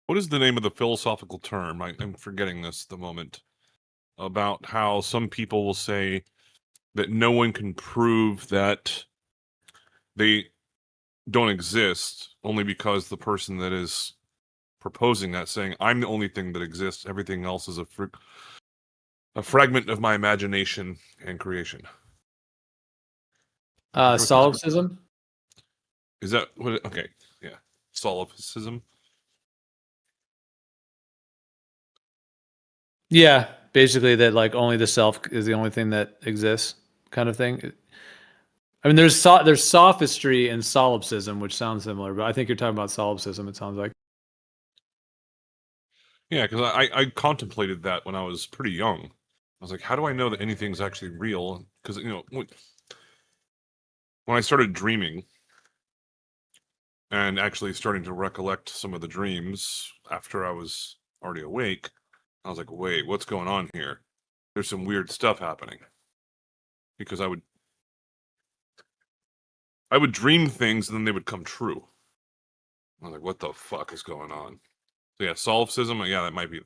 What is the name of the philosophical term? I'm forgetting this at the moment. About how some people will say that no one can prove that they don't exist only because the person that is proposing that saying, I'm the only thing that exists, everything else is a fragment of my imagination and creation. Solipsism? Is that what? Okay, yeah. Solipsism? Yeah, basically that like only the self is the only thing that exists, kind of thing. I mean, there's sophistry and solipsism, which sounds similar, but I think you're talking about solipsism. It sounds like. Yeah, because I contemplated that when I was pretty young. I was like, how do I know that anything's actually real? Because, you know, when I started dreaming and actually starting to recollect some of the dreams after I was already awake, I was like, wait, what's going on here? There's some weird stuff happening. Because I would dream things and then they would come true. I was like, what the fuck is going on? So yeah, solipsism, yeah, that might be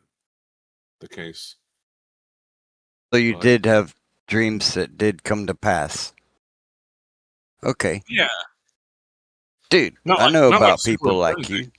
the case. So you But- did have dreams that did come to pass. Okay. Yeah. Dude, Not I like- know not like about super people like amazing. you.